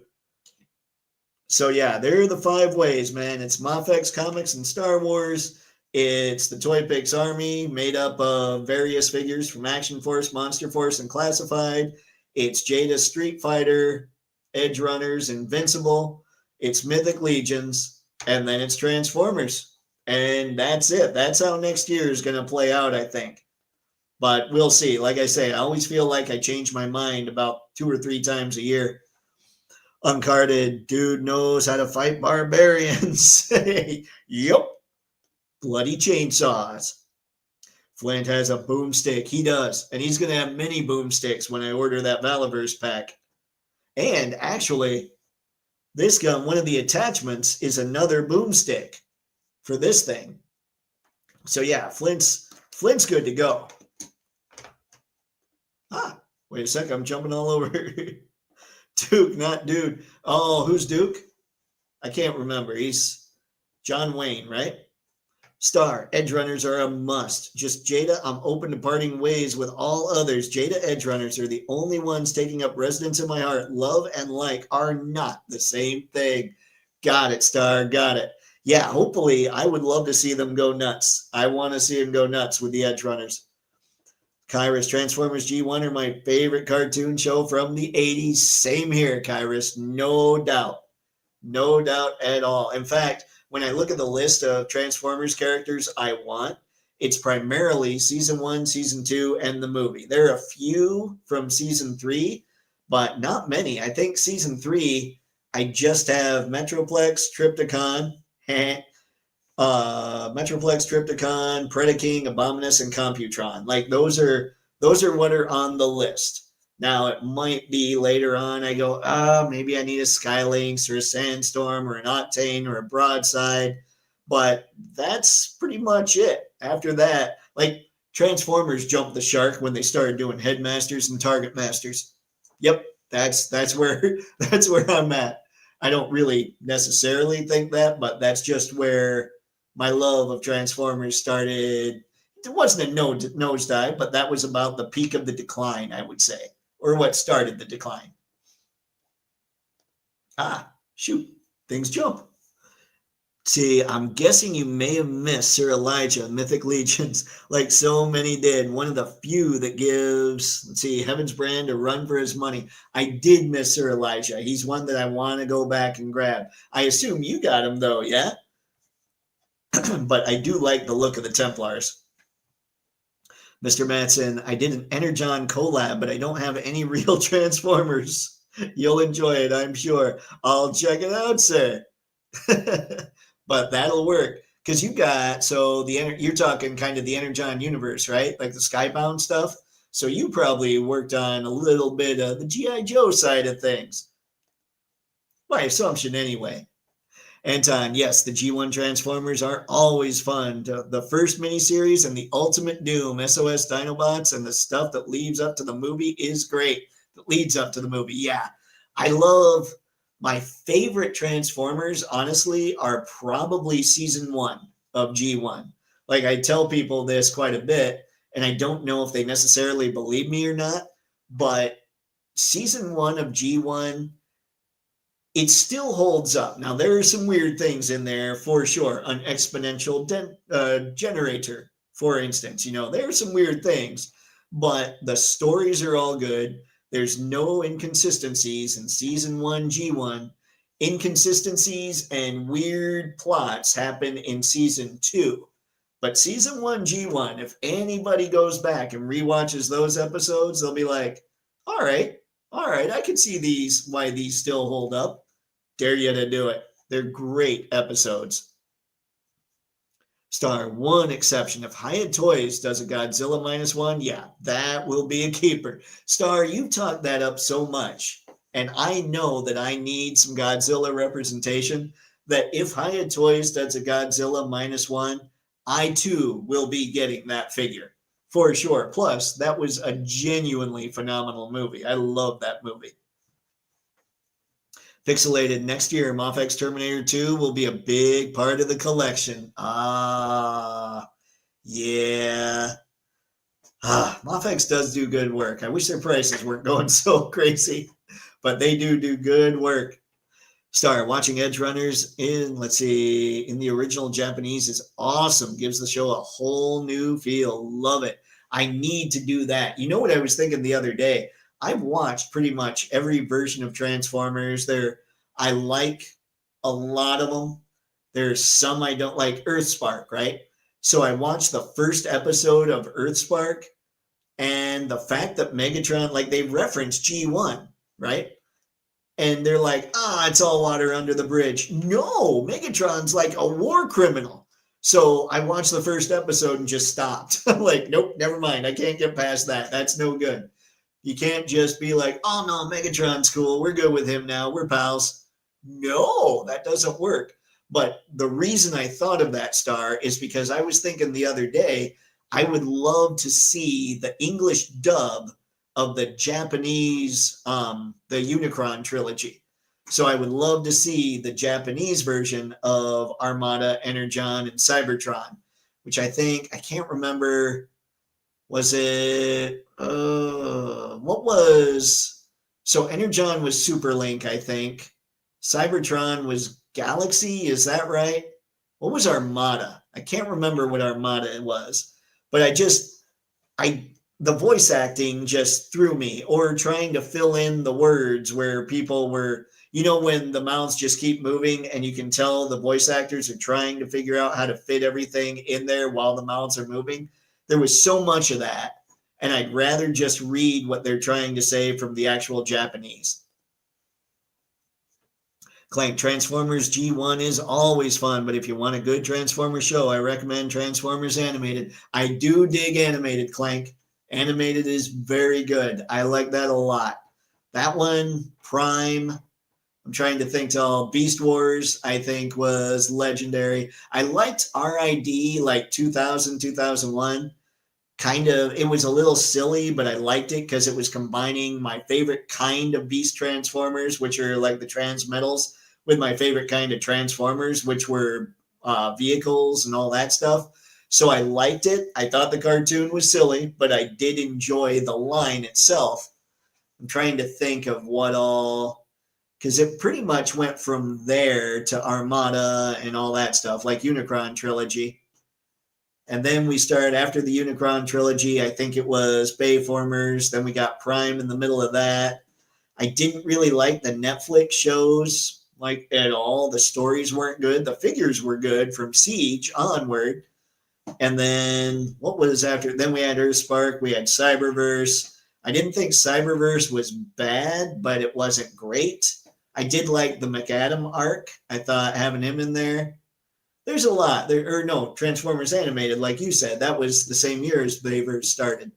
So yeah, there are the 5 ways, man. It's Mafex Comics and Star Wars. It's the Toypixx Army, made up of various figures from Action Force, Monster Force, and Classified. It's Jada Street Fighter, Edge Runners, Invincible. It's Mythic Legions, and then it's Transformers. And that's it. That's how next year is going to play out, I think. But we'll see. Like I say, I always feel like I change my mind about 2 or 3 times a year. Uncarded dude knows how to fight barbarians. Yep. Bloody chainsaws. Flint has a boomstick. He does. And he's going to have many boomsticks when I order that Valaverse pack. And actually, this gun, one of the attachments is another boomstick for this thing. So yeah, Flint's good to go. Ah, wait a sec. I'm jumping all over. Duke, not Dude. Oh, who's Duke? I can't remember. He's John Wayne, right? Star, Edge Runners are a must. Just Jada, I'm open to parting ways with all others. Jada Edge Runners are the only ones taking up residence in my heart. Love and like are not the same thing. Got it, Star. Got it. Yeah, hopefully I would love to see them go nuts. I want to see them go nuts with the Edge Runners. Kyrus, Transformers G1 are my favorite cartoon show from the 80s. Same here, Kyrus. No doubt. No doubt at all. In fact, when I look at the list of Transformers characters I want, it's primarily season 1, season 2, and the movie. There are a few from season 3, but not many. I think season 3, I just have Metroplex, Trypticon, Predaking, Abominus, and Computron. Like those are what are on the list. Now, it might be later on I go, maybe I need a Skylynx or a Sandstorm or an Octane or a Broadside. But that's pretty much it. After that, like Transformers jumped the shark when they started doing Headmasters and Target Masters. Yep, that's where I'm at. I don't really necessarily think that, but that's just where my love of Transformers started. It wasn't a nosedive, but that was about the peak of the decline, I would say. Or what started the decline. Shoot, things jump. See, I'm guessing you may have missed Sir Elijah, Mythic Legions, like so many did. One of the few that gives, Heaven's Brand a run for his money. I did miss Sir Elijah. He's one that I want to go back and grab. I assume you got him, though, yeah? But I do like the look of the Templars. Mr. Matson, I did an Energon collab, but I don't have any real Transformers. You'll enjoy it, I'm sure. I'll check it out, sir. But that'll work. Because you got, you're talking kind of the Energon universe, right? Like the Skybound stuff. So you probably worked on a little bit of the G.I. Joe side of things. By assumption, anyway. Anton, yes, the G1 Transformers are always fun. The first miniseries and the Ultimate Doom, SOS Dinobots, and the stuff that leads up to the movie is great. That leads up to the movie, yeah. I love my favorite Transformers, honestly, are probably season 1 of G1. Like, I tell people this quite a bit, and I don't know if they necessarily believe me or not, but season 1 of G1, it still holds up. Now, there are some weird things in there for sure. An exponential generator, for instance. There are some weird things, but the stories are all good. There's no inconsistencies in season 1, G1. Inconsistencies and weird plots happen in season 2. But season 1, G1, if anybody goes back and rewatches those episodes, they'll be like, all right, I can see why these still hold up. Dare you to do it. They're great episodes. Star, one exception. If Hiya Toys does a Godzilla -1, yeah, that will be a keeper. Star, you've talked that up so much, and I know that I need some Godzilla representation, that if Hiya Toys does a Godzilla -1, I too will be getting that figure for sure. Plus, that was a genuinely phenomenal movie. I love that movie. Pixelated next year, Mofex Terminator 2 will be a big part of the collection. Yeah. Mofex does do good work. I wish their prices weren't going so crazy, but they do good work. Star, watching Edge Runners in, let's see, in the original Japanese is awesome. Gives the show a whole new feel. Love it. I need to do that. You know what I was thinking the other day? I've watched pretty much every version of Transformers. I like a lot of them. There's some I don't like. Earthspark, right? So I watched the first episode of Earthspark, and the fact that Megatron, like they reference G1, right? And they're like, it's all water under the bridge. No, Megatron's like a war criminal. So I watched the first episode and just stopped. I'm like, nope, never mind. I can't get past that. That's no good. You can't just be like, oh no, Megatron's cool. We're good with him now. We're pals. No, that doesn't work. But the reason I thought of that, Star, is because I was thinking the other day, I would love to see the English dub of the Japanese, the Unicron trilogy. So I would love to see the Japanese version of Armada, Energon, and Cybertron, which I can't remember, was it, so Energon was Superlink, I think. Cybertron was Galaxy, is that right? What was Armada? I can't remember what Armada was, but the voice acting just threw me, or trying to fill in the words where people were, when the mouths just keep moving and you can tell the voice actors are trying to figure out how to fit everything in there while the mouths are moving. There was so much of that, and I'd rather just read what they're trying to say from the actual Japanese. Clank, Transformers G1 is always fun, but if you want a good Transformers show, I recommend Transformers Animated. I do dig Animated, Clank. Animated is very good. I like that a lot. That one, Prime, I'm trying to think till Beast Wars, I think was legendary. I liked RID like 2000, 2001. It was a little silly, but I liked it because it was combining my favorite kind of Beast Transformers, which are like the Transmetals, with my favorite kind of Transformers, which were vehicles and all that stuff. So I liked it. I thought the cartoon was silly, but I did enjoy the line itself. I'm trying to think of what all, because it pretty much went from there to Armada and all that stuff, like Unicron trilogy. And then we started after the Unicron trilogy, I think it was Bayformers. Then we got Prime in the middle of that. I didn't really like the Netflix shows like at all. The stories weren't good. The figures were good from Siege onward. And then what was after? Then we had Earthspark. We had Cyberverse. I didn't think Cyberverse was bad, but it wasn't great. I did like the McAdam arc. I thought having him in there. There's a lot. Transformers Animated, like you said, that was the same year as Bayverse started.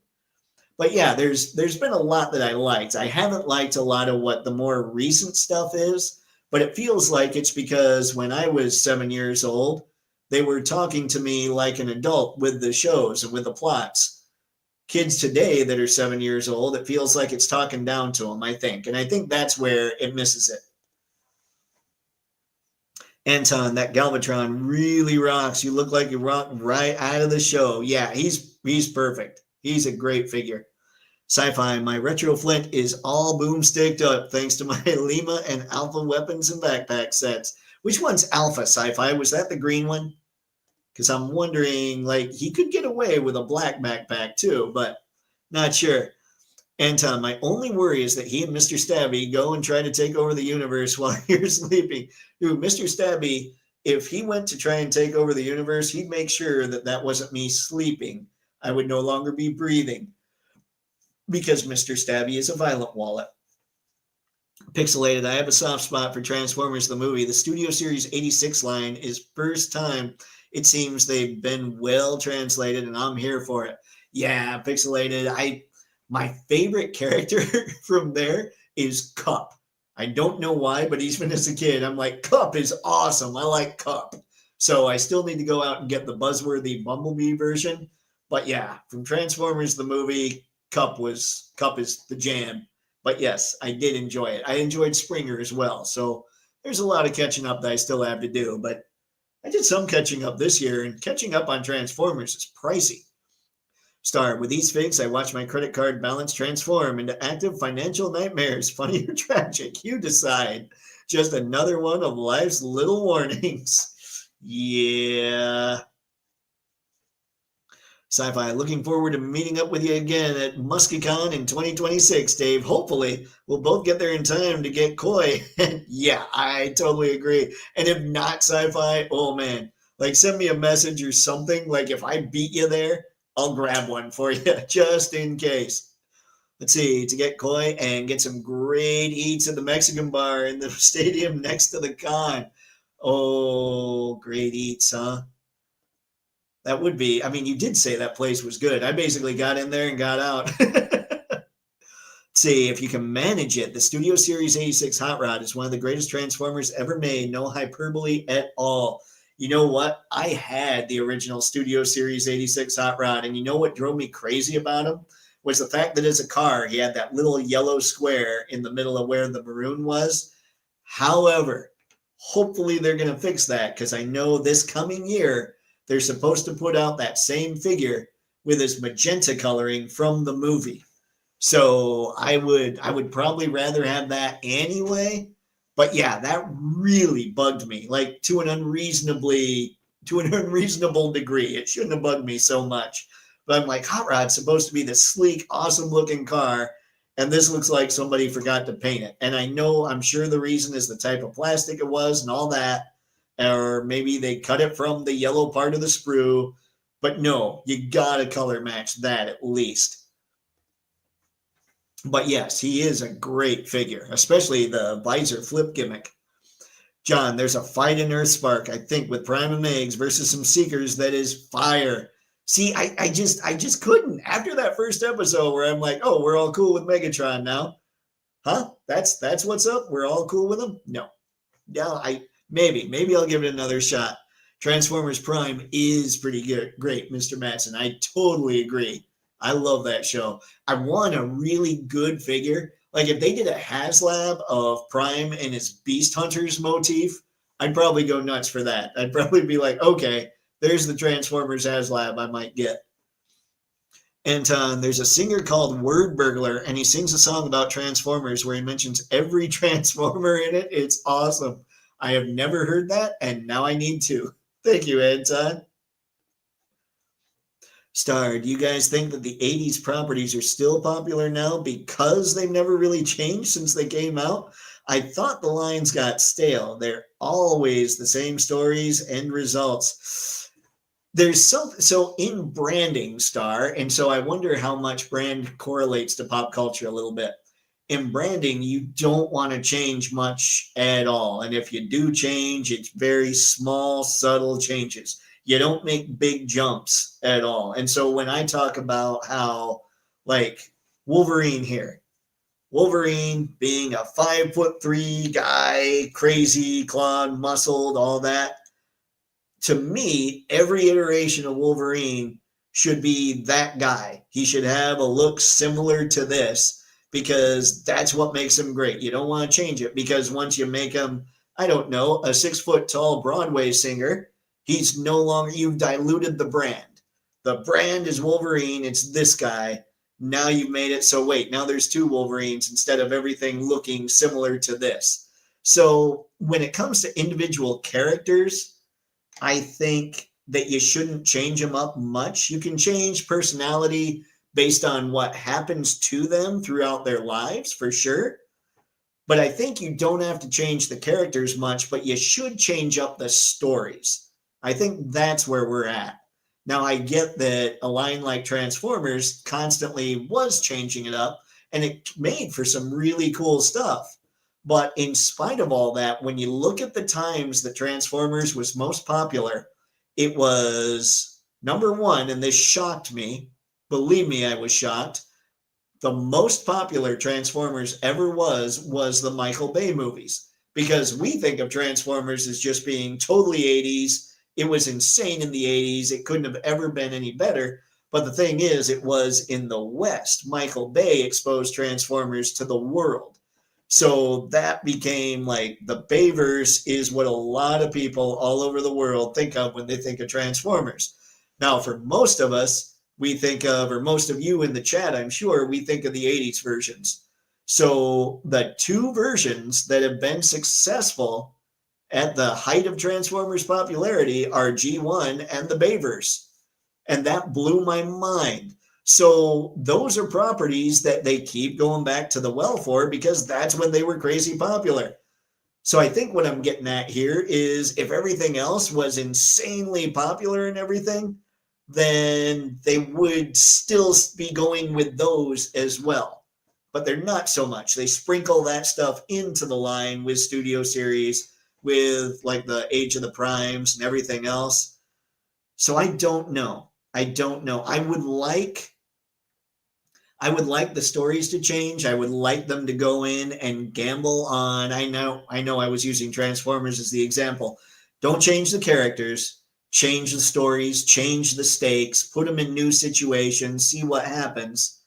But yeah, there's been a lot that I liked. I haven't liked a lot of what the more recent stuff is, but it feels like it's because when I was 7 years old, they were talking to me like an adult with the shows and with the plots. Kids today that are 7 years old, it feels like it's talking down to them, I think. And I think that's where it misses it. Anton, that Galvatron really rocks. You look like you rock right out of the show. Yeah, he's perfect. He's a great figure. Sci-Fi, my retro Flint is all boomsticked up thanks to my Lima and Alpha weapons and backpack sets. Which one's Alpha, Sci-Fi? Was that the green one? Because I'm wondering, like, he could get away with a black backpack too, but not sure. Anton, my only worry is that he and Mr. Stabby go and try to take over the universe while you're sleeping. Dude, Mr. Stabby, if he went to try and take over the universe, he'd make sure that that wasn't me sleeping. I would no longer be breathing because Mr. Stabby is a violent wallet. Pixelated. I have a soft spot for Transformers the movie. The Studio Series 86 line is first time it seems they've been well translated, and I'm here for it. Yeah, Pixelated. My favorite character from there is Cup. I don't know why, but even as a kid, I'm like, Cup is awesome. I like Cup. So I still need to go out and get the buzzworthy Bumblebee version. But yeah, from Transformers the movie, Cup is the jam. But yes, I did enjoy it. I enjoyed Springer as well. So there's a lot of catching up that I still have to do. But I did some catching up this year, and catching up on Transformers is pricey. Star, with these figs, I watch my credit card balance transform into active financial nightmares. Funny or tragic, you decide. Just another one of life's little warnings. Yeah. Sci-Fi, looking forward to meeting up with you again at MuskyCon in 2026, Dave. Hopefully, we'll both get there in time to get koi. Yeah, I totally agree. And if not Sci-Fi, oh man, like send me a message or something. Like if I beat you there, I'll grab one for you just in case. Let's see, to get koi and get some great eats at the Mexican bar in the stadium next to the con. Oh, great eats, huh? That would be, I mean, you did say that place was good. I basically got in there and got out. See if you can manage it. The Studio Series 86 Hot Rod is one of the greatest Transformers ever made. No hyperbole at all. You know what? I had the original Studio Series 86 Hot Rod, and you know what drove me crazy about him? Was the fact that as a car, he had that little yellow square in the middle of where the maroon was. However, hopefully they're going to fix that, because I know this coming year, they're supposed to put out that same figure with his magenta coloring from the movie. So I would probably rather have that anyway. But yeah, that really bugged me, like to an unreasonable degree. It shouldn't have bugged me so much. But I'm like, Hot Rod's supposed to be this sleek, awesome looking car, and this looks like somebody forgot to paint it. And I'm sure the reason is the type of plastic it was and all that. Or maybe they cut it from the yellow part of the sprue. But no, you gotta color match that at least. But yes, he is a great figure, especially the visor flip gimmick. John, there's a fight in Earthspark, I think, with Prime and Megs versus some Seekers that is fire. See, I just couldn't. After that first episode where I'm like, oh, we're all cool with Megatron now. Huh? That's what's up? We're all cool with him? No. Yeah, Maybe I'll give it another shot. Transformers Prime is pretty good. Great, Mr. Matson. I totally agree. I love that show. I want a really good figure. Like if they did a HasLab of Prime and his Beast Hunters motif, I'd probably go nuts for that. I'd probably be like, okay, there's the Transformers HasLab I might get. Anton, there's a singer called Word Burglar, and he sings a song about Transformers where he mentions every Transformer in it. It's awesome. I have never heard that, and now I need to. Thank you, Anton. Star, do you guys think that the 80s properties are still popular now because they've never really changed since they came out? I thought the lines got stale. They're always the same stories and results. There's so in branding, Star, and so I wonder how much brand correlates to pop culture a little bit. In branding, you don't want to change much at all. And if you do change, it's very small, subtle changes. You don't make big jumps at all. And so when I talk about how, like, Wolverine here, Wolverine being a 5'3" guy, crazy, clawed, muscled, all that, to me, every iteration of Wolverine should be that guy. He should have a look similar to this, because that's what makes him great. You don't want to change it, because once you make him, I don't know, a 6 foot tall Broadway singer, he's no longer, you've diluted the brand. The brand is Wolverine. It's this guy. Now you've made it so wait, now there's two Wolverines instead of everything looking similar to this. So when it comes to individual characters, I think that you shouldn't change them up much. You can change personality based on what happens to them throughout their lives, for sure. But I think you don't have to change the characters much, but you should change up the stories. I think that's where we're at. Now, I get that a line like Transformers constantly was changing it up, and it made for some really cool stuff. But in spite of all that, when you look at the times that Transformers was most popular, it was number one, and this shocked me. Believe me, I was shocked. The most popular Transformers ever was the Michael Bay movies, because we think of Transformers as just being totally 80s. It was insane in the 80s. It couldn't have ever been any better. But the thing is, it was in the West. Michael Bay exposed Transformers to the world. So that became like the Bayverse is what a lot of people all over the world think of when they think of Transformers. Now, for most of us, we think of, or most of you in the chat, I'm sure, we think of the 80s versions. So the two versions that have been successful at the height of Transformers popularity are G1 and the Bayverse. And that blew my mind. So those are properties that they keep going back to the well for, because that's when they were crazy popular. So I think what I'm getting at here is, if everything else was insanely popular and everything, then they would still be going with those as well. But they're not so much. They sprinkle that stuff into the line with Studio Series, with like the Age of the Primes and everything else. So I don't know. I would like the stories to change. I would like them to go in and gamble on, I know I was using Transformers as the example. Don't change the characters, change the stories, change the stakes, put them in new situations, see what happens.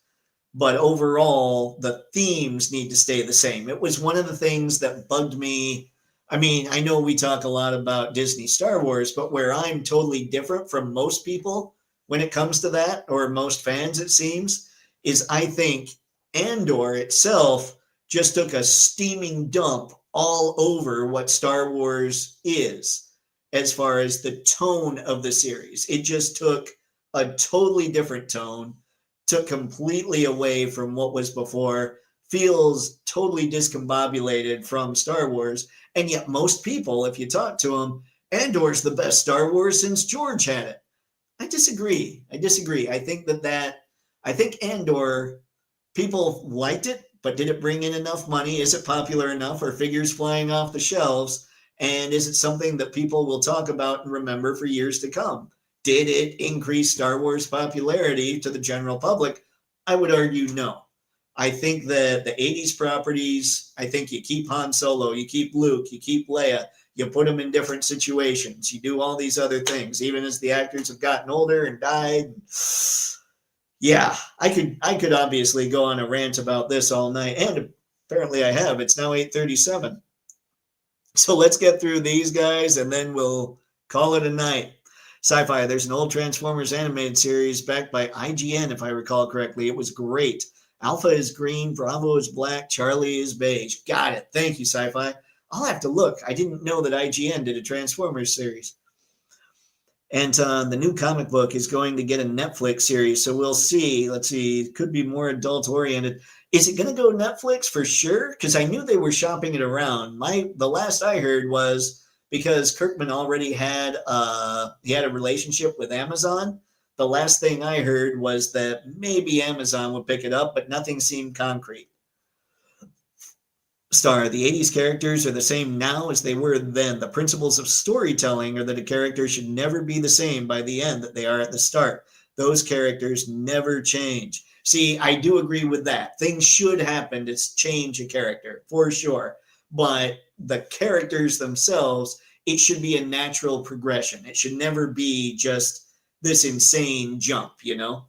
But overall, the themes need to stay the same. It was one of the things that bugged me. I mean, I know we talk a lot about Disney Star Wars, but where I'm totally different from most people when it comes to that, or most fans, it seems, is I think Andor itself just took a steaming dump all over what Star Wars is, as far as the tone of the series. It just took a totally different tone, took completely away from what was before, feels totally discombobulated from Star Wars. And yet most people, if you talk to them, Andor's the best Star Wars since George had it. I disagree. I think Andor, people liked it, but did it bring in enough money? Is it popular enough? Are figures flying off the shelves? And is it something that people will talk about and remember for years to come? Did it increase Star Wars popularity to the general public? I would argue no. I think that the 80s properties, I think you keep Han Solo, you keep Luke, you keep Leia, you put them in different situations, you do all these other things, even as the actors have gotten older and died. Yeah, I could obviously go on a rant about this all night, and apparently I have. It's now 8:37. So let's get through these guys and then we'll call it a night. Sci-fi, there's an old Transformers animated series backed by IGN, if I recall correctly. It was great. Alpha is green, Bravo is black, Charlie is beige. Got it. Thank you, Sci-fi. I'll have to look. I didn't know that IGN did a Transformers series. And the new comic book is going to get a Netflix series, so we'll see. Let's see. It could be more adult-oriented. Is it going to go Netflix for sure? Because I knew they were shopping it around. The last I heard was because Kirkman already had he had a relationship with Amazon. The last thing I heard was that maybe Amazon would pick it up, but nothing seemed concrete. Star, the 80s characters are the same now as they were then. The principles of storytelling are that a character should never be the same by the end that they are at the start. Those characters never change. See, I do agree with that. Things should happen to change a character, for sure. But the characters themselves, it should be a natural progression. It should never be just this insane jump, you know?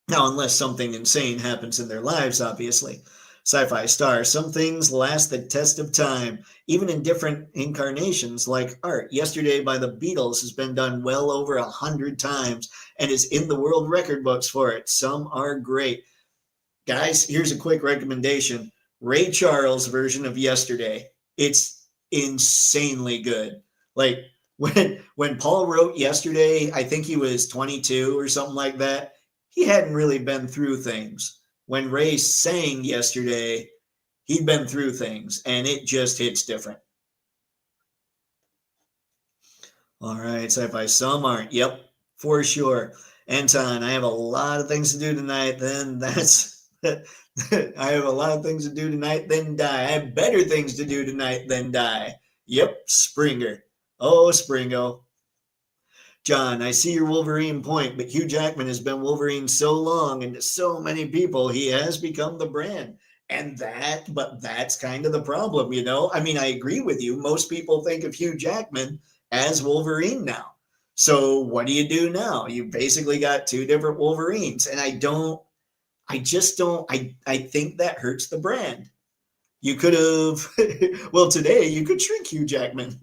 Now, unless something insane happens in their lives, obviously. Sci-fi Star, some things last the test of time, even in different incarnations, like art. Yesterday by the Beatles has been done well over 100 times and is in the world record books for it. Some are great. Guys, here's a quick recommendation. Ray Charles' version of Yesterday. It's insanely good. Like when Paul wrote Yesterday, I think he was 22 or something like that. He hadn't really been through things. When Ray sang Yesterday, he'd been through things, and it just hits different. All right, sci-fi, some aren't. Yep, for sure. Anton, I have a lot of things to do tonight. Then I have a lot of things to do tonight, then die. I have better things to do tonight, than die. Yep, Springer. Oh, Springo. John, I see your Wolverine point, but Hugh Jackman has been Wolverine so long and to so many people, he has become the brand. But that's kind of the problem, you know? I mean, I agree with you. Most people think of Hugh Jackman as Wolverine now. So what do you do now? You basically got two different Wolverines. And I think that hurts the brand. You could have, well, today you could shrink Hugh Jackman.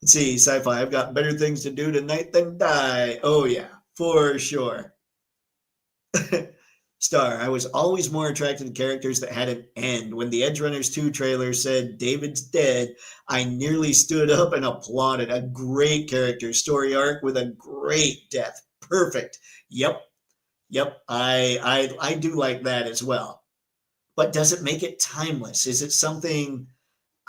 Let's see, sci-fi. I've got better things to do tonight than die. Oh, yeah, for sure. Star, I was always more attracted to characters that had an end. When the Edge Runners 2 trailer said David's dead, I nearly stood up and applauded. A great character, story arc with a great death. Perfect. Yep. I do like that as well. But does it make it timeless? Is it something?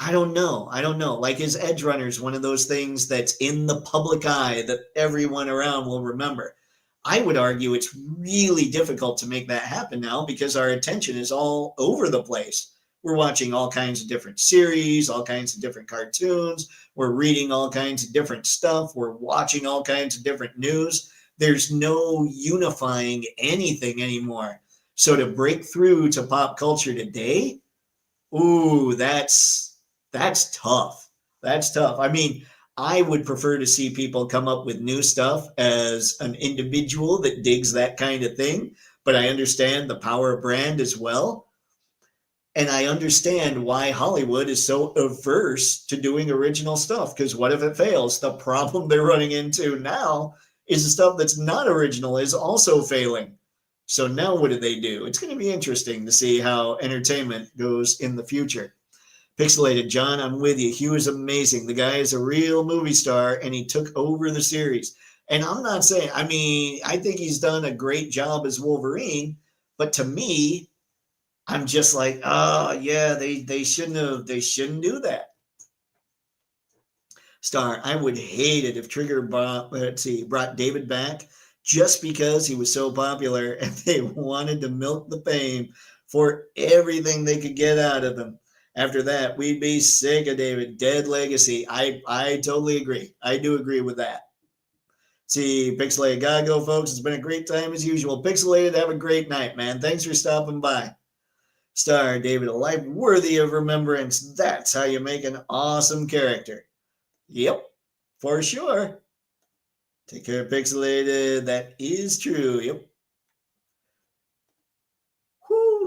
I don't know. Like, is Edge Runners one of those things that's in the public eye that everyone around will remember? I would argue it's really difficult to make that happen now because our attention is all over the place. We're watching all kinds of different series, all kinds of different cartoons. We're reading all kinds of different stuff. We're watching all kinds of different news. There's no unifying anything anymore. So to break through to pop culture today, ooh, that's tough. That's tough. I mean, I would prefer to see people come up with new stuff as an individual that digs that kind of thing, but I understand the power of brand as well. And I understand why Hollywood is so averse to doing original stuff, because what if it fails? The problem they're running into now is the stuff that's not original is also failing. So now what do they do? It's going to be interesting to see how entertainment goes in the future. Pixelated, John, I'm with you. Hugh is amazing. The guy is a real movie star and he took over the series. And I'm not saying, I mean, I think he's done a great job as Wolverine, but to me, I'm just like, oh yeah, they shouldn't do that. Star, I would hate it if Trigger brought David back just because he was so popular and they wanted to milk the fame for everything they could get out of him. After that, we'd be sick of David. Dead legacy. I totally agree. I do agree with that. See, Pixelated, gotta go, folks. It's been a great time as usual. Pixelated, have a great night, man. Thanks for stopping by. Star, David, a life worthy of remembrance. That's how you make an awesome character. Yep, for sure. Take care, Pixelated. That is true. Yep.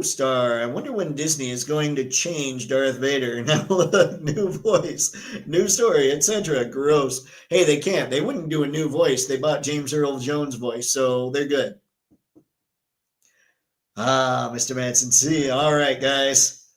Star, I wonder when Disney is going to change Darth Vader. Now look, new voice, new story, etc. Gross. Hey, they can't. They wouldn't do a new voice. They bought James Earl Jones' voice, so they're good. Ah, Mr. Manson. See, all right, guys.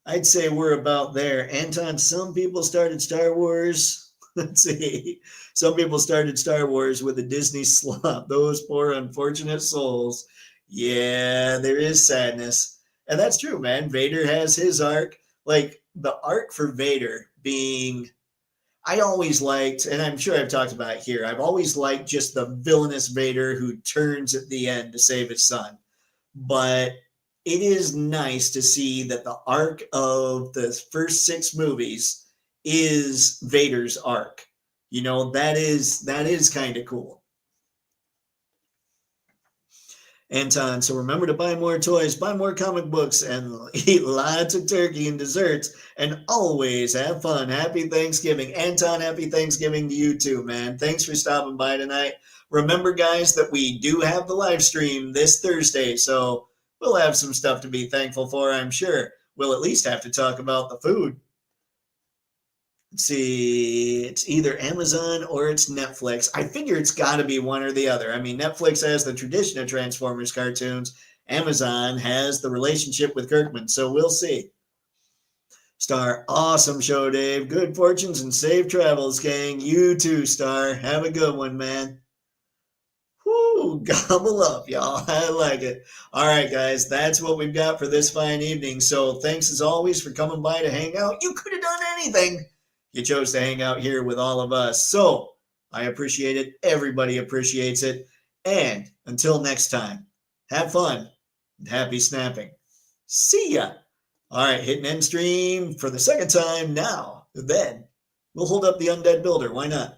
I'd say we're about there. Anton, some people started Star Wars. Let's see. Some people started Star Wars with a Disney slop. Those poor unfortunate souls. Yeah, there is sadness. And that's true, man. Vader has his arc. Like the arc for Vader being, I always liked, and I'm sure I've talked about it here, I've always liked just the villainous Vader who turns at the end to save his son. But it is nice to see that the arc of the first 6 movies is Vader's arc. You know, that is kind of cool. Anton, so remember to buy more toys, buy more comic books, and eat lots of turkey and desserts, and always have fun. Happy Thanksgiving. Anton, happy Thanksgiving to you too, man. Thanks for stopping by tonight. Remember, guys, that we do have the live stream this Thursday, so we'll have some stuff to be thankful for, I'm sure. We'll at least have to talk about the food. Let's see, it's either Amazon or it's Netflix. I figure it's got to be one or the other. I mean, Netflix has the tradition of Transformers cartoons. Amazon has the relationship with Kirkman, so we'll see. Star, awesome show, Dave. Good fortunes and safe travels, gang. You too, Star. Have a good one, man. Whoo, gobble up, y'all. I like it. All right, guys, that's what we've got for this fine evening. So thanks as always for coming by to hang out. You could have done anything. You chose to hang out here with all of us. So I appreciate it. Everybody appreciates it. And until next time, have fun. Happy snapping. See ya. All right, hitting end stream for the second time now. Then we'll hold up the undead builder. Why not?